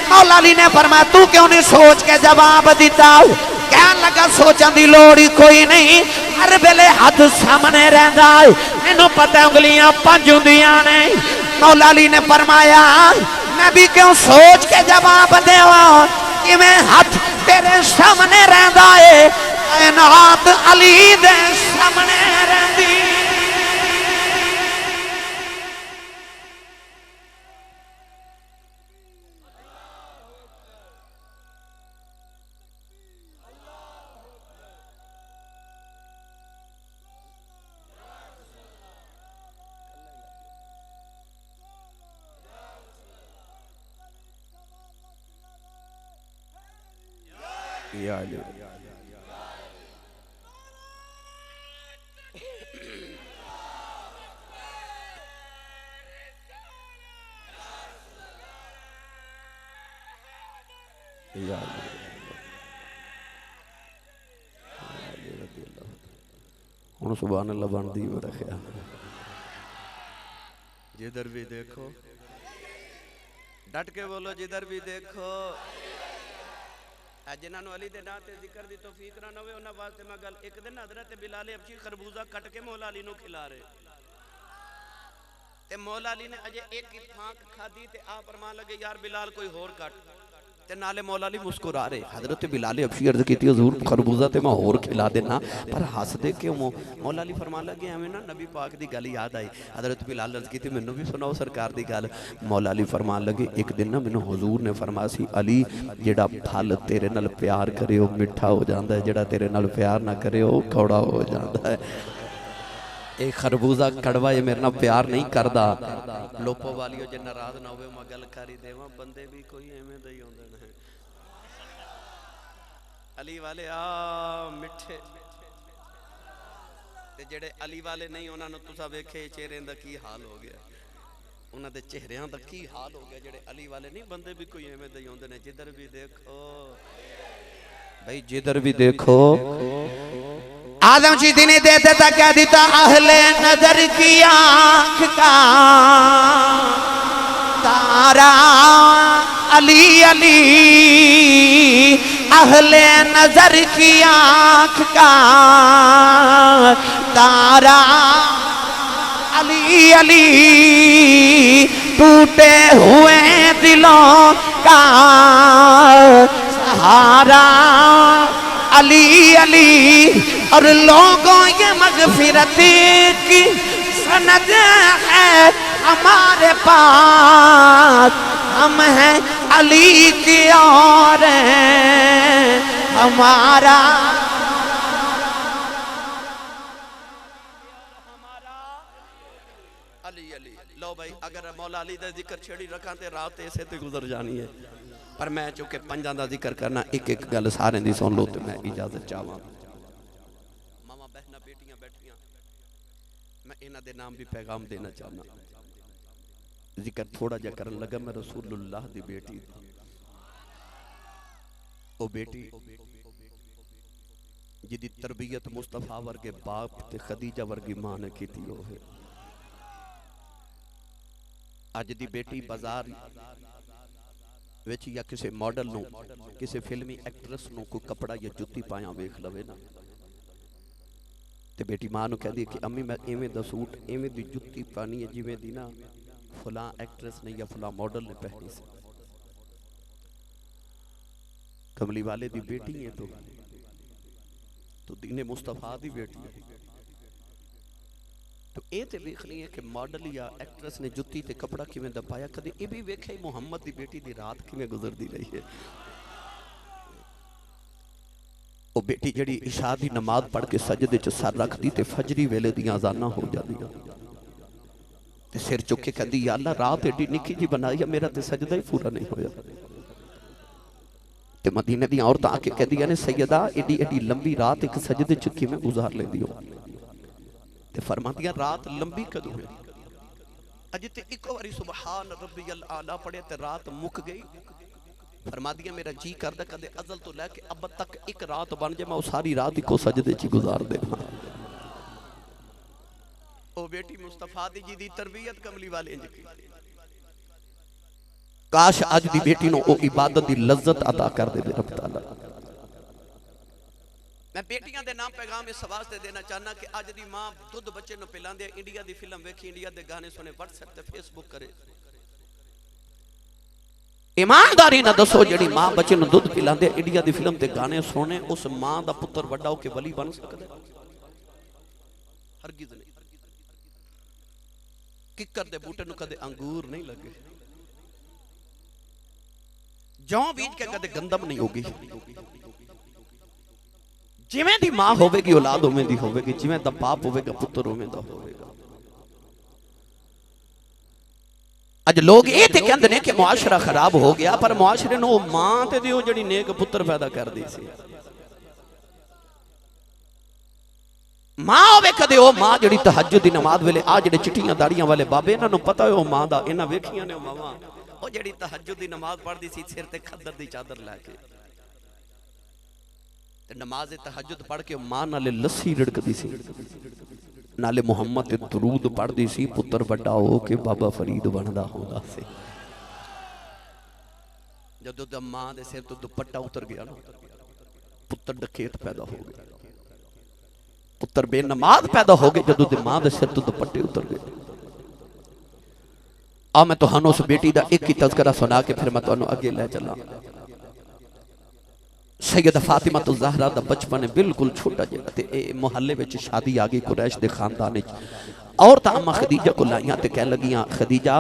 मौला अली ने फरमाया तू क्यों नहीं सोच के जवाब दिता। कहन लगा सोचन दी लोड़ ही कोई नहीं हर वेले हाथ सामने रहंदा है मैनू पता उंगलियां 5 हुंदियां ने। मौला अली ने फरमाया मैं भी क्यों सोच के जवाब देवा कि मैं हाथ तेरे सामने रहंदा है कायनात अली दे सामने रहंदी। या अली हुण सुभान अल्लाह बनदी मेरा ख्याल। जिधर भी देखो डट के बोलो, जिधर भी देखो। जिन्होंने अली दे नाम ते जिक्र दी तौफीक ना होवे उन्हां वास्ते मैं गल। एक दिन हजरत बिलाल हबशी खरबूजा कट के मौला अली नू खिला रहे ते मौला अली ने अजे एक ही फांक खाधी ते आप फरमान लगे यार बिलाल कोई होर कट ते नाले मौला अली मुस्कुरा रहे। हजरत बिलाल हबशी अर्ज कीती हुजूर खरबूजा ते मैं होर खिला देना पर हस दे क्यों? मौला अली फरमान लगे एवें ना नबी पाक दी गल याद आई। हजरत बिलाल अर्ज कीती मैनू भी सुनाओ सरकार दी गल। मौला अली फरमान लगे एक दिन ना मैनू हुजूर ने फरमाया सी अली जेड़ा फल तेरे नाल प्यार करे वो मिठा हो जाता है, जेड़ा तेरे नाल प्यार ना करे वो कौड़ा हो जाता है। एक खरबूजा कड़वा ये मेरे नाल प्यार नहीं करता। लोपो वालियो जे नाराज ना होवे मैं गल करी देवां बंदे भी कोई एवें दा ही होंदे ने। अली वाले आ मिठे ते जेड़े अली वाले नहीं उन्हां नूं तुसां वेखे चेहरे दा की हाल हो गया, उन्हां दे चेहरियां दा की हाल हो गया। जेड़े अली वाले नहीं बंदे भी कोई एवें दा ही होंदे ने। जिधर भी देखो भाई, जिधर भी देखो। आदम जी ने दे देता क्या देता अहले नजर की आंख का तारा अली अली, अहले नजर की आंख का तारा अली अली, टूटे हुए दिलों का सहारा अली अली। और लोगों ये मगफिरत की सनद है हमारे पास, हम हैं अली की और हमारा अली अली। लो भाई अगर मौला अली का जिक्र छेड़ी रखा तो रात ऐसे तो गुजर जानी है, पर मैं चूंकि पंजां दा जिक्र करना एक एक गल सारे दी सुन लो तो मैं इजाजत चाहवां। मामा बहना बेटियां बैठियां मैं इन्हां दे नाम भी पैगाम देना चाहना। जिक्र थोड़ा जा करन लगा मैं रसूलुल्लाह दी बेटी, ओ बेटी जिदी तरबियत मुस्तफा वर्गे बाप ते खदीजा वर्गी मां ने कीती होवे। अज दी बेटी बाजार विच या किसी मॉडल नूं किसी फिल्मी एक्ट्रेस नूं कोई कपड़ा या जुत्ती पाया वेख लवे ना ते बेटी मां नूं कहदी कि अम्मी मैं इवें दा सूट इवें दी जुत्ती पानी है जिवें दी ना फलां एक्ट्रेस ने या फलां मॉडल ने पहनी सी। कमली वाले दी बेटी है तो दीने मुस्तफा दी बेटी है, तो ये तो वेखनी है कि मॉडल या एक्ट्रेस ने जुत्ती ते कपड़ा किवें दा पाया। कदे ये भी वेखे मुहम्मद दी बेटी दी रात किवें गुजरदी रही है। वो बेटी जड़ी इशा दी नमाज पढ़ के सजदे च सर रखदी ते फजरी वेले दी अज़ानां हो जांदियां ते सिर चुक के कहदी या अल्लाह रात एडी निक्की जी बनाई है मेरा ते सजदा ही पूरा नहीं होया। ते मदीने दी औरतां आके कहदियां ने सैयदा एडी एडी लंबी रात एक सजदे च किवें गुजार लेंदी हो? ते फरमातियां रात लंबी कदों है? अज ते इको बारी सुबहान रब्बियल आला पढ़े ते रात मुक गई। फरमातियां मेरा जी करदा कदे अजल तो लैके अब तक एक रात बन जाए मैं सारी रात इको सजदे च गुजार देवां। ओ बेटी मुस्तफा दी जी दी तरबियत कमली वाले इंज की। काश अज दी बेटी नो ओ इबादत दी लज्जत अता कर दे रब तआला। मैं बेटियां दे नाम पैगाम इस वास्ते देना चाहना कि अज दी मां दुध बच्चे नु पिलांदे इंडिया दी फिल्म वेखी इंडिया दे गाने सुने व्हाट्सएप ते फेसबुक करे। ईमानदारी ना दसो जड़ी मां बच्चे नु दुध पिलांदे इंडिया दी फिल्म ते गाने सुने उस मां दा पुत्र वड्डा होके वली बन सकदा? हरगिज नहीं। किकर दे बूटे नु कदे अंगूर नहीं लगे, जौ बीज के कदे गंदम नहीं होगी। जिवें दी मां होवेगी औलाद उवें दी होवेगी, जिवें दा बाप होवेगा पुत्र उवें दा होवेगा। अज लोग ये ते कहंदे ने कि मुआशरा खराब हो गया, पर मुआशरे नु मां ते दिओ जड़ी नेक पुत्र पैदा कर दी सी। मां होवे कदे ओ मां जड़ी तहज्जुद दी नमाज वेले आ जड़े चिट्टियां दाड़ियां वाले बाबे इन्हां नु पता है ओ मां दा, इन्हां वेखियां ने ओ मावां ਉਹ ਜਿਹੜੀ ਤਹੱਜੁਦ ਦੀ ਨਮਾਜ਼ ਪੜ੍ਹਦੀ ਸੀ ਸਿਰ ਤੇ ਖੱਦਰ ਦੀ ਚਾਦਰ ਲੈ ਕੇ ਤੇ ਨਮਾਜ਼ ਤਹੱਜੁਦ ਪੜ੍ਹ ਕੇ ਮਾਂ ਨਾਲੇ ਲੱਸੀ ਰੜਕਦੀ ਸੀ ਨਾਲੇ ਮੁਹੰਮਦ ਤੇ ਦਰੂਦ ਪੜ੍ਹਦੀ ਸੀ ਪੁੱਤਰ ਵੱਡਾ ਹੋ ਕੇ ਬਾਬਾ ਫਰੀਦ ਬਣਦਾ ਹੁੰਦਾ ਸੀ ਜਦੋਂ ਦਾ ਮਾਂ ਦੇ ਸਿਰ ਤੋਂ ਦੁਪੱਟਾ ਉਤਰ ਗਿਆ ਨਾ ਪੁੱਤਰ ਡਕੈਤ ਪੈਦਾ ਹੋ ਗਿਆ ਪੁੱਤਰ ਬੇਨਮਾਜ਼ ਪੈਦਾ ਹੋ ਗਏ ਜਦੋਂ ਦੀ ਮਾਂ ਦੇ ਸਿਰ ਤੋਂ ਦੁਪੱਟੇ ਉਤਰ ਗਏ ਆ मैं तुहानू उस बेटी का एक ही तज़किरा सुना के फिर मैं तुहानू अगे लै चला सैयद फातिमा तो ज़हरा दा बचपन बिल्कुल छोटा जिहा ते मुहल्ले विच शादी आ गई कुरैश दे खानदान विच औरतां अम्मा खदीजा को लाइयां ते कह लगियां खदीजा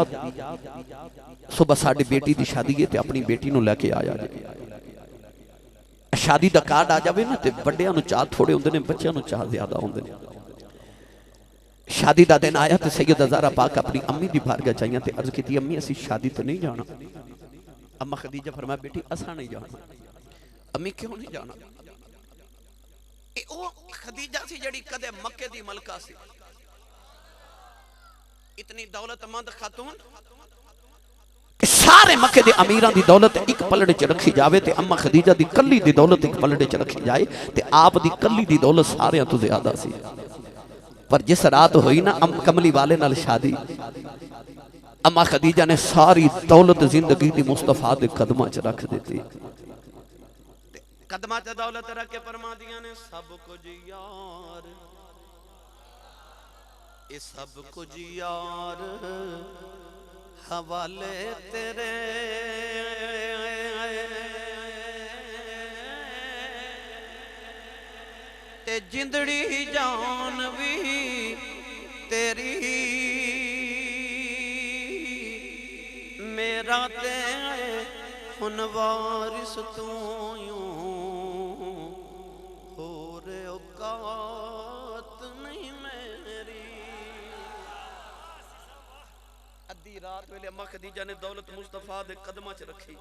सुबह साडी बेटी दी शादी है ते अपनी बेटी नू लैके आया जे शादी दा कार्ड आ जावे ना ते वड्डियां नू चाह थोड़े हुंदे ने बच्चियां नू चाह ज़्यादा हुंदे ने शादी का दिन आया तो सैयद ज़हरा पाक अपनी अम्मी की बारगाह चाहिए तो अर्ज की अम्मी असी शादी तो नहीं जाना अम्मा खदीजा फरमाया बेटी असा नहीं जाना अम्मी क्यों नहीं जाना ओ खदीजा सी जड़ी कदे मक्के दी मलका सी इतनी दौलतमंद खातून कि सारे मक्के दे अमीरां दी दौलत एक पलड़े च रखी जावे ते अम्मा खदीजा दी कल्ली दी दौलत एक पलड़े च रखी जाए ते आप दी कल्ली दी दौलत सारियां तो ज्यादा सी पर जिस रात हुई ना कमली वाले नाल शादी अम्मा खदीजा ने सारी दौलत जिंदगी दी मुस्तफा दे कदमां च रख दी कदमां च दौलत रख के फरमादियां ने सब कुछ यार ये सब कुछ यार हवाले तेरे ते जिंदड़ी जान भी तेरी मेरा ते हुन वारिस तू हो रे औकात नहीं मेरी अद्धी रात वेले अम्मा खदीजा ने दौलत मुस्तफा दे कदमां च रखी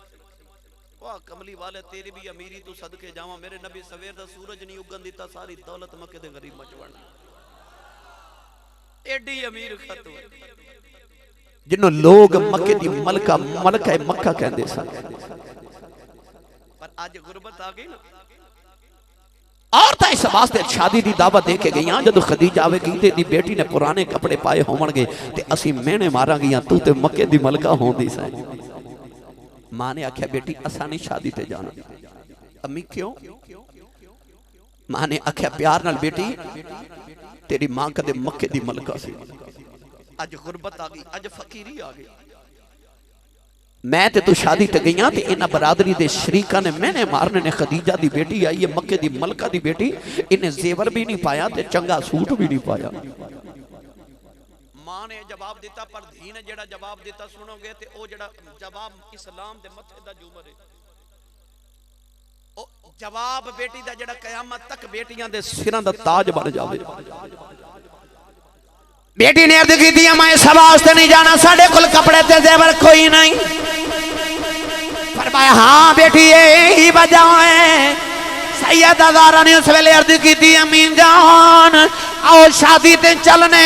वाह कमली वाले तेरी भी अमीरी तू सदके जावा मेरे नबी सवेर दा सूरज नहीं उगन दिता सारी दौलत मक्के दे गरीब मच बन एडी अमीर खातून जिन्हों लोग मक्के दी मलका मलका मक्का कहंदे सन पर आज गुरबत आ गई ना औरतां इस वास्ते शादी दी दावत दे के गईयां जदों खदीजा आवेगी ते दी बेटी ने पुराने कपड़े पाए होवणगे ते असीं मेहने मारांगियां तू ते मक्के दी मलका होंदी सै मां ने आख्या बेटी असा नहीं शादी ते जाना अम्मी क्यों मां ने आख्या प्यार नाल बेटी तेरी मां कदे मक्के दी मलका सी अज गुरबत आ गई अज फकीरी आ गई मैं ते तू शादी ते गईयां ते इन्हां बरादरी दे शरीकां ने मैंने मारने ने खदीजा दी बेटी आई है मक्के दी मलका दी बेटी इन्हें जेवर भी नहीं पाया ते चंगा सूट भी नहीं पाया मां ने जवाब दिता पर धी ने जेड़ा जवाब दिता सुनोगे ते ओ जेड़ा जवाब इस्लाम दे मथे दा झूमर है ओ जवाब बेटी दा जेड़ा कयामत तक बेटियां दे सिरां दा ताज बन जावे बेटी ने अर्ज की मैं इस वास्ते नहीं जाना साडे कोल कपड़े ते जेवर कोई नहीं फरमाया हां बेटी यही वजह है सैयद ज़हरा ने उस वेले अर्ज की अमीन जान आओ शादी ते चलने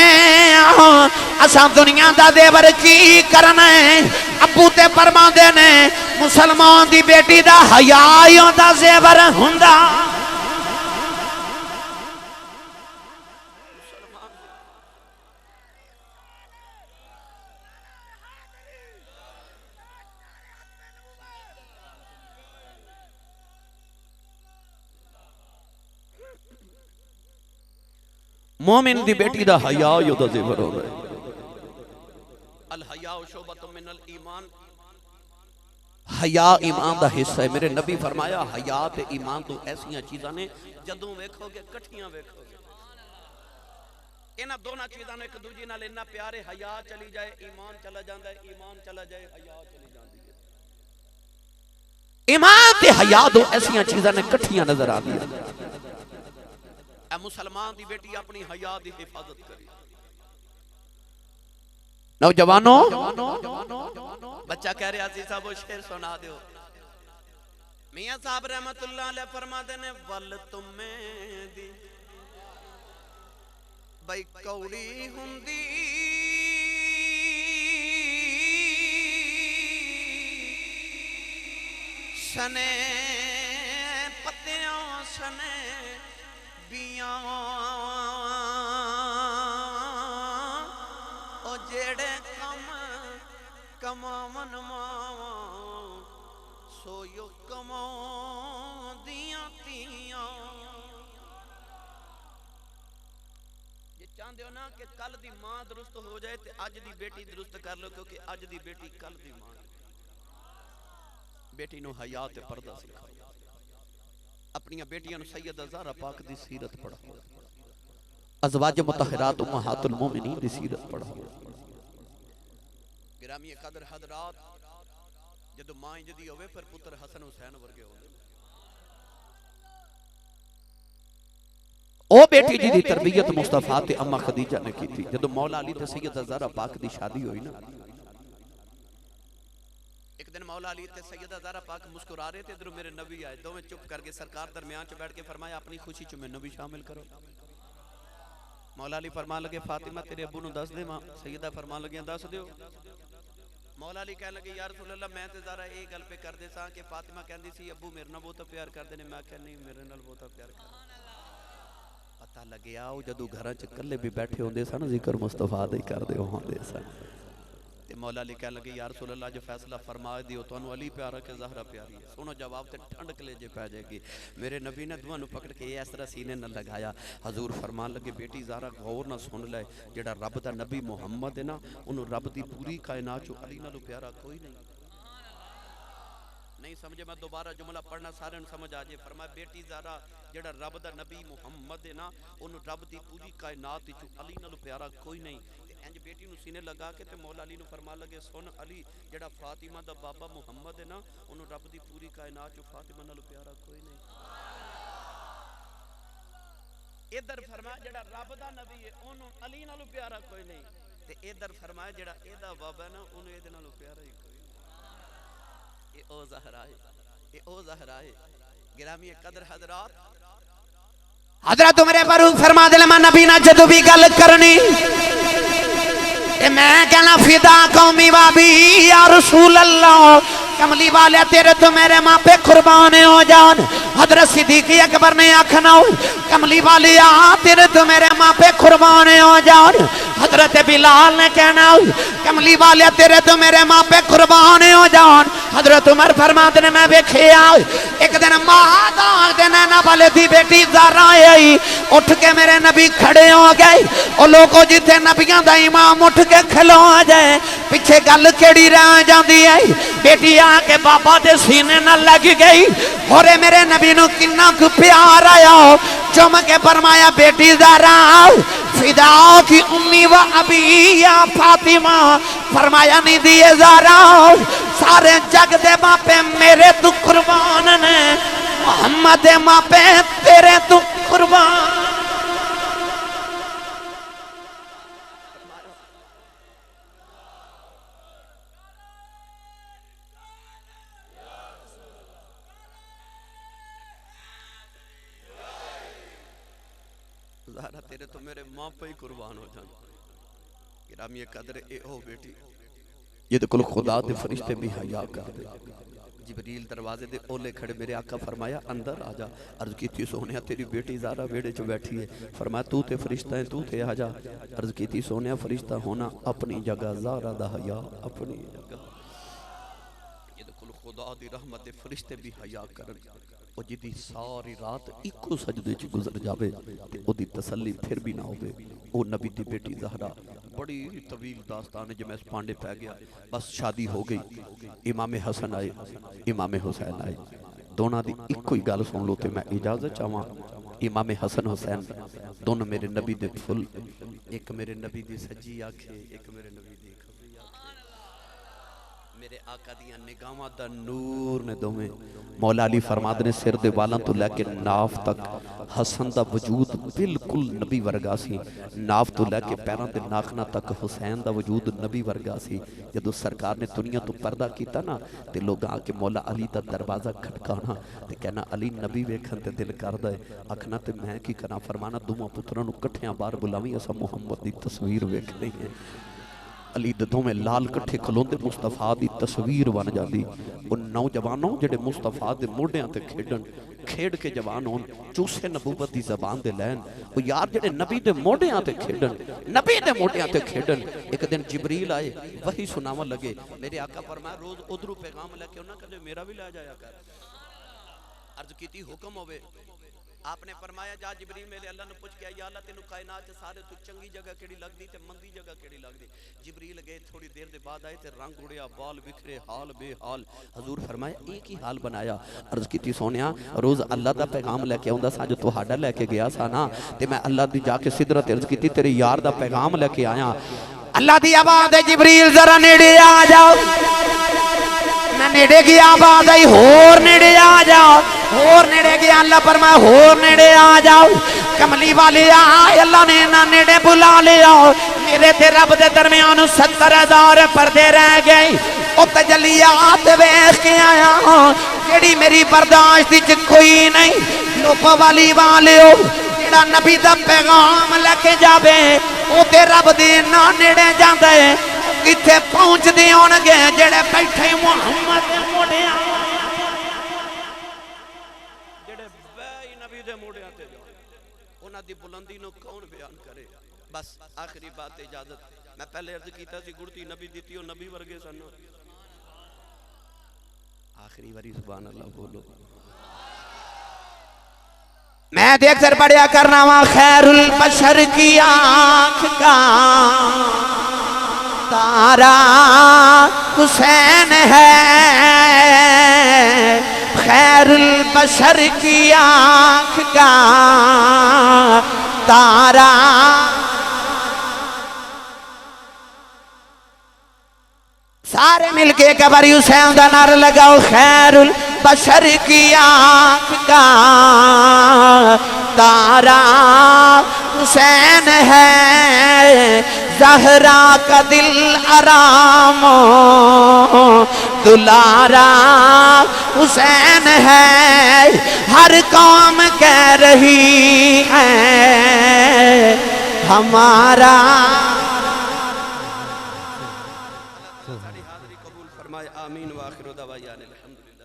असा दुनिया दा देवर की करना है अबू ते फरमांदे ने मुसलमान दी बेटी दा हया ही होंदा जेवर हुंदा मोमिन दी बेटी दा हया योदा जेवर हो रहा अल हया शोबतुम मिनल ईमान हया ईमान दा हिस्सा है मेरे नबी फरमाया हया ते ईमान तो ऐसियां चीज़ां ने जदों वेखोगे इकट्ठियां वेखोगे इन्हां दोनों चीज़ां ने एक दूजी नाल इन्ना प्यारे हया चली जाए ईमान चला जांदा है ईमान चला जाए हया चली जांदी है ईमान ते हया दो ऐसियां चीज़ां ने इकट्ठियां नजर आंदियां मुसलमान दी बेटी अपनी हया दी हिफाजत करे नौजवानों बच्चा कह रहा सी साहब शेर सुना दो मियां साहब रहमतुल्लाह अलैह फरमाते ने वल तुम्हें दी भाई कौड़ी हुंदी सने पत्तियों सने बियां ओ जेड़े कम कमावन मावा सोयो कमाउंदियां तियां। जे चाहते हो ना कि कल दी मां दुरुस्त हो जाए तो अज दी बेटी दुरुस्त कर लो, क्योंकि अज दी बेटी कल दी मां। बेटी नूं हया ते पर्दा सिखाओ, अपनी बेटियां नूं सैयदा ज़हरा पाक दी सीरत पढ़ाओ, अज़वाज मुतहरात उम्महातुल मोमिनीन दी सीरत पढ़ाओ। गिरामी कदर हज़रात, जदों मां इंजदी होवे फिर पुत्र हसन हुसैन वर्गे होंदे। ओ बेटी जी दी तरबियत मुस्तफा ते अम्मा खदीजा ने की थी। जदों मौला अली ते सैयदा ज़हरा पाक दी शादी हुई ना, एक दिन मौला अली ते सैयदा ज़हरा पाक मुस्कुरा रहे थे, इधरों मेरे नबी आए, दोवें चुप करके सरकार दरमियान च बैठ के फरमाया अपनी खुशी च मैनूं भी शामिल करो। मौला अली फरमान लगे फातिमा तेरे अबू नूं दस देवां? सैयदा फरमान लगे दस दिओ। मौला अली कहने लगे या रसूल अल्लाह मैं ते ज़रा ये गल पे करदे सां कि फातिमा कहंदी सी अबू मेरे नाल बहुत प्यार करदे ने। मैं आख्या नहीं मेरे नाल बहुत प्यार कर। पता लग्या वो जदों घरां च कल्ले भी बैठे होंदे सन जिक्र मुस्तफा दे करदे होंदे सन। ते मौला अली कहने लगे या रसूल अल्लाह जो फैसला फरमा दियो तुहानूं अली प्यारा के ज़हरा प्यारी है। सुनो जवाब ते ठंड कलेजे पै जाएगी। मेरे नबी ने दुआं नूं पकड़ के इस तरह सीने न लगाया। हजूर फरमान लगे बेटी ज़हरा गौर ना सुन ले, जेड़ा रब दा नबी मुहम्मद है ना उन्हों रब दी पूरी कायनात चो अली नालों प्यारा कोई नहीं। नहीं समझे मैं दोबारा जुमला पढ़ना सारे समझ आ जाए। फरमाया बेटी ज़हरा जेड़ा रब दा नबी मुहम्मद है ना उन्हों रब दी पूरी कायनात चो अली नालों प्यारा कोई नहीं। इंज बेटी नूं सीने लगा के ते मौला अली नूं फरमा लगे सुन अली जेड़ा फातिमा दा बाबा मुहम्मद है ना उन्हों रब दी पूरी कायनात चो फातिमा नालों प्यारा कोई नहीं। इधर फरमाया जेड़ा रब दा नबी है उन्हों अली नालों प्यारा कोई नहीं, ते इधर फरमाया जेड़ा एदा बाबा है ना उन्हों एदे नालों प्यारा ही कोई नहीं। ये ओ ज़हरा है, ये ओ ज़हरा है। गिरामी कदर हज़रात, हज़रत उमर फारूक फरमा दे मैं नबी ना जदों भी गल करनी मैं कहना फिदा कौमी बाबी या रसूल अल्लाह कमली वाले तेरे तो मेरे माँ पे कुर्बान हो जान। हजरत सिद्दीक अकबर ने आखना कमली वाले आ तेरे तो मेरे माँ पे कुर्बान हो जान। हजरत बिलाल ने कहना कमली वाले तेरे तो मेरे माँ पे कुर्बान हो जान। हजरत उमर फरमाते ने मैं वेखिया एक दिन महादा नैना वाले दी बेटी ज़हरा आई उठ के मेरे नबी खड़े हो गए। और लोगों जिथे नबियां दा इमाम उठ के खलो जाए पिछे गल केड़ी रह जाती है। बेटी आके बाबा दे सीने न लग गई और मेरे नबी नूं किन्ना कु प्यार आया। चुम के फरमाया बेटी ज़हरा फिदा की उम्मी व अबी या फातिमा। फरमाया नहीं दिए ज़हरा सारे जग दे मापे मेरे तू कुर्बान ने, मोहम्मद दे मापे तेरे तू कुर्बान। ज़हरा तेरे तो मेरे माँ पे ही कुर्बान हो जाए। गिरामी कदर ए हो बेटी ये कोल खुदा दे फरिश्ते भी हया कर दे। जिबरील दरवाजे दे ओले खड़े मेरे आका फरमाया अंदर आ जा। अर्ज की सोने तेरी बेटी ज़हरा वेड़े च बैठी है। फरमाया तू ते फरिश्ता है तू ते आ जा। अर्ज की सोने फरिश्ता होना अपनी जगह ज़हरा दा हया अपनी जगह। ये कोल खुदा दी रहमत दे फरिश्ते भी हया करन। ओ जिदी सारी रात इको सजदे च गुजर जावे ते ओदी तसल्ली फिर भी ना होवे। ओ नबी दी बेटी ज़हरा बड़ी तवील दास्तान है। जब मैं पांडे पै गया बस शादी हो गई। इमाम हसन आए इमाम हुसैन आए दोनों दी इको ही गल सुन लो तो मैं इजाजत चाहवां। इमाम हसन हुसैन दोनों मेरे नबी दे फुल, एक मेरे नबी दी सज्जी आखे एक मेरे नबी दी खब्बी आखे। मेरे आका दियां निगाहां दा नूर ने दोवें। मौला अली फरमाते ने सिर दे वालों तो लैके नाफ तक हसन दा वजूद बिल्कुल नबी वर्गा सी। नाफ तो लैके पैरों के नाखना तक हुसैन दा वजूद नबी वर्गा सी। जदों सरकार ने दुनिया तो पर्दा किया ना तो लोग आके मौला अली दा दरवाजा खटकाना ते कहना अली नबी वेखन ते दिल करदा है। आखना ते मैं की करा। फरमाना दोवां पुत्रां नूं इकट्ठियां बाहर बुलावी असां मुहम्मद दी तस्वीर वेखनी है। अली दे दोवें लाल कट्ठे खलोंदे मुस्तफा दी तस्वीर बन जाती। वो नौजवानों जेडे मुस्तफा दे मोढियां ते खेडन, खेड के जवान होन, चूसे नबूवत दी ज़बान दे लैन। वो यार जेडे नबी दे मोढियां ते खेडन, नबी दे मोढियां ते खेडन। एक दिन जिबरील आए, वही सुनावन लगे। मेरे आका फरमाया रोज उधरू पैगाम लेके उन्हें कदे मेरा भी ले जाया कर। अर्ज कीती हुक्म होवे। आपने फरमाया जा जिबरील मेरे अल्लाह ने पूछ के या अल्लाह तेनू कायनात च सारे तू चंगी जगह केड़ी लगदी ते मंदी जगह केड़ी लगदी। जिबरील गए, थोड़ी देर दे बाद आए ते रंग उड़िया, बाल बिखरे, हाल बेहाल। हजूर फरमाया एक ही हाल बनाया। अर्ज कीती सोनिया रोज अल्लाह दा पैगाम लेके आउंदा सा, जो तुहाडा लेके गया सा ना, ते मैं अल्लाह दी जाके सिदरत अर्ज कीती तेरे यार दा पैगाम लेके आया। अल्लाह दी आवाज़ है जिबरील जरा नेड़े आ जाओ। मैं नेड़े गया, आवाज़ आई होर नेड़े आ जाओ, होर नेड़े गया। अल्लाह फरमाया होर नेड़े आ जाओ। कमली वाले आए, अल्लाह ने ना नेड़े बुला लिया। मेरे ते रब दे दरमियान 70,000 पर्दे रह गए। ओ तजलियात वेख के आया जेड़ी मेरी बर्दाश्त च कोई नहीं। लोप वाली वालियो जेड़ा नबी दा पैगाम लेके जावे ओ ते रब दे ना नेड़े जांदा है। किथे पहुंचदे होणगे जेड़े बैठे मुहम्मद दे मोढियां, जेड़े बैई नबी दे मोढियां ते उन्हां दी बुलंदी नु कौन बयान करे। बस आखिरी बात इजाजत। मैं पहले अर्ज कीता सी गुड़ती नबी दिती ओ नबी वर्गे सन। आखिरी बारी सुभान अल्लाह बोलो। मैं देख सर पढ़िया करना वा खैरुल बशर की आंख का तारा हुसैन है। खैरुल बशर की आंख का तारा सारे मिलके एक बारी हुसैन का नारा लगाओ। खैरुल बशर की आंख का तारा हुसैन है। ज़हरा का दिल आराम दुलारा हुसैन है। हर कौम कह रही है हमारा। आमीन व आखिर दवायान अल्हम्दुलिल्लाह।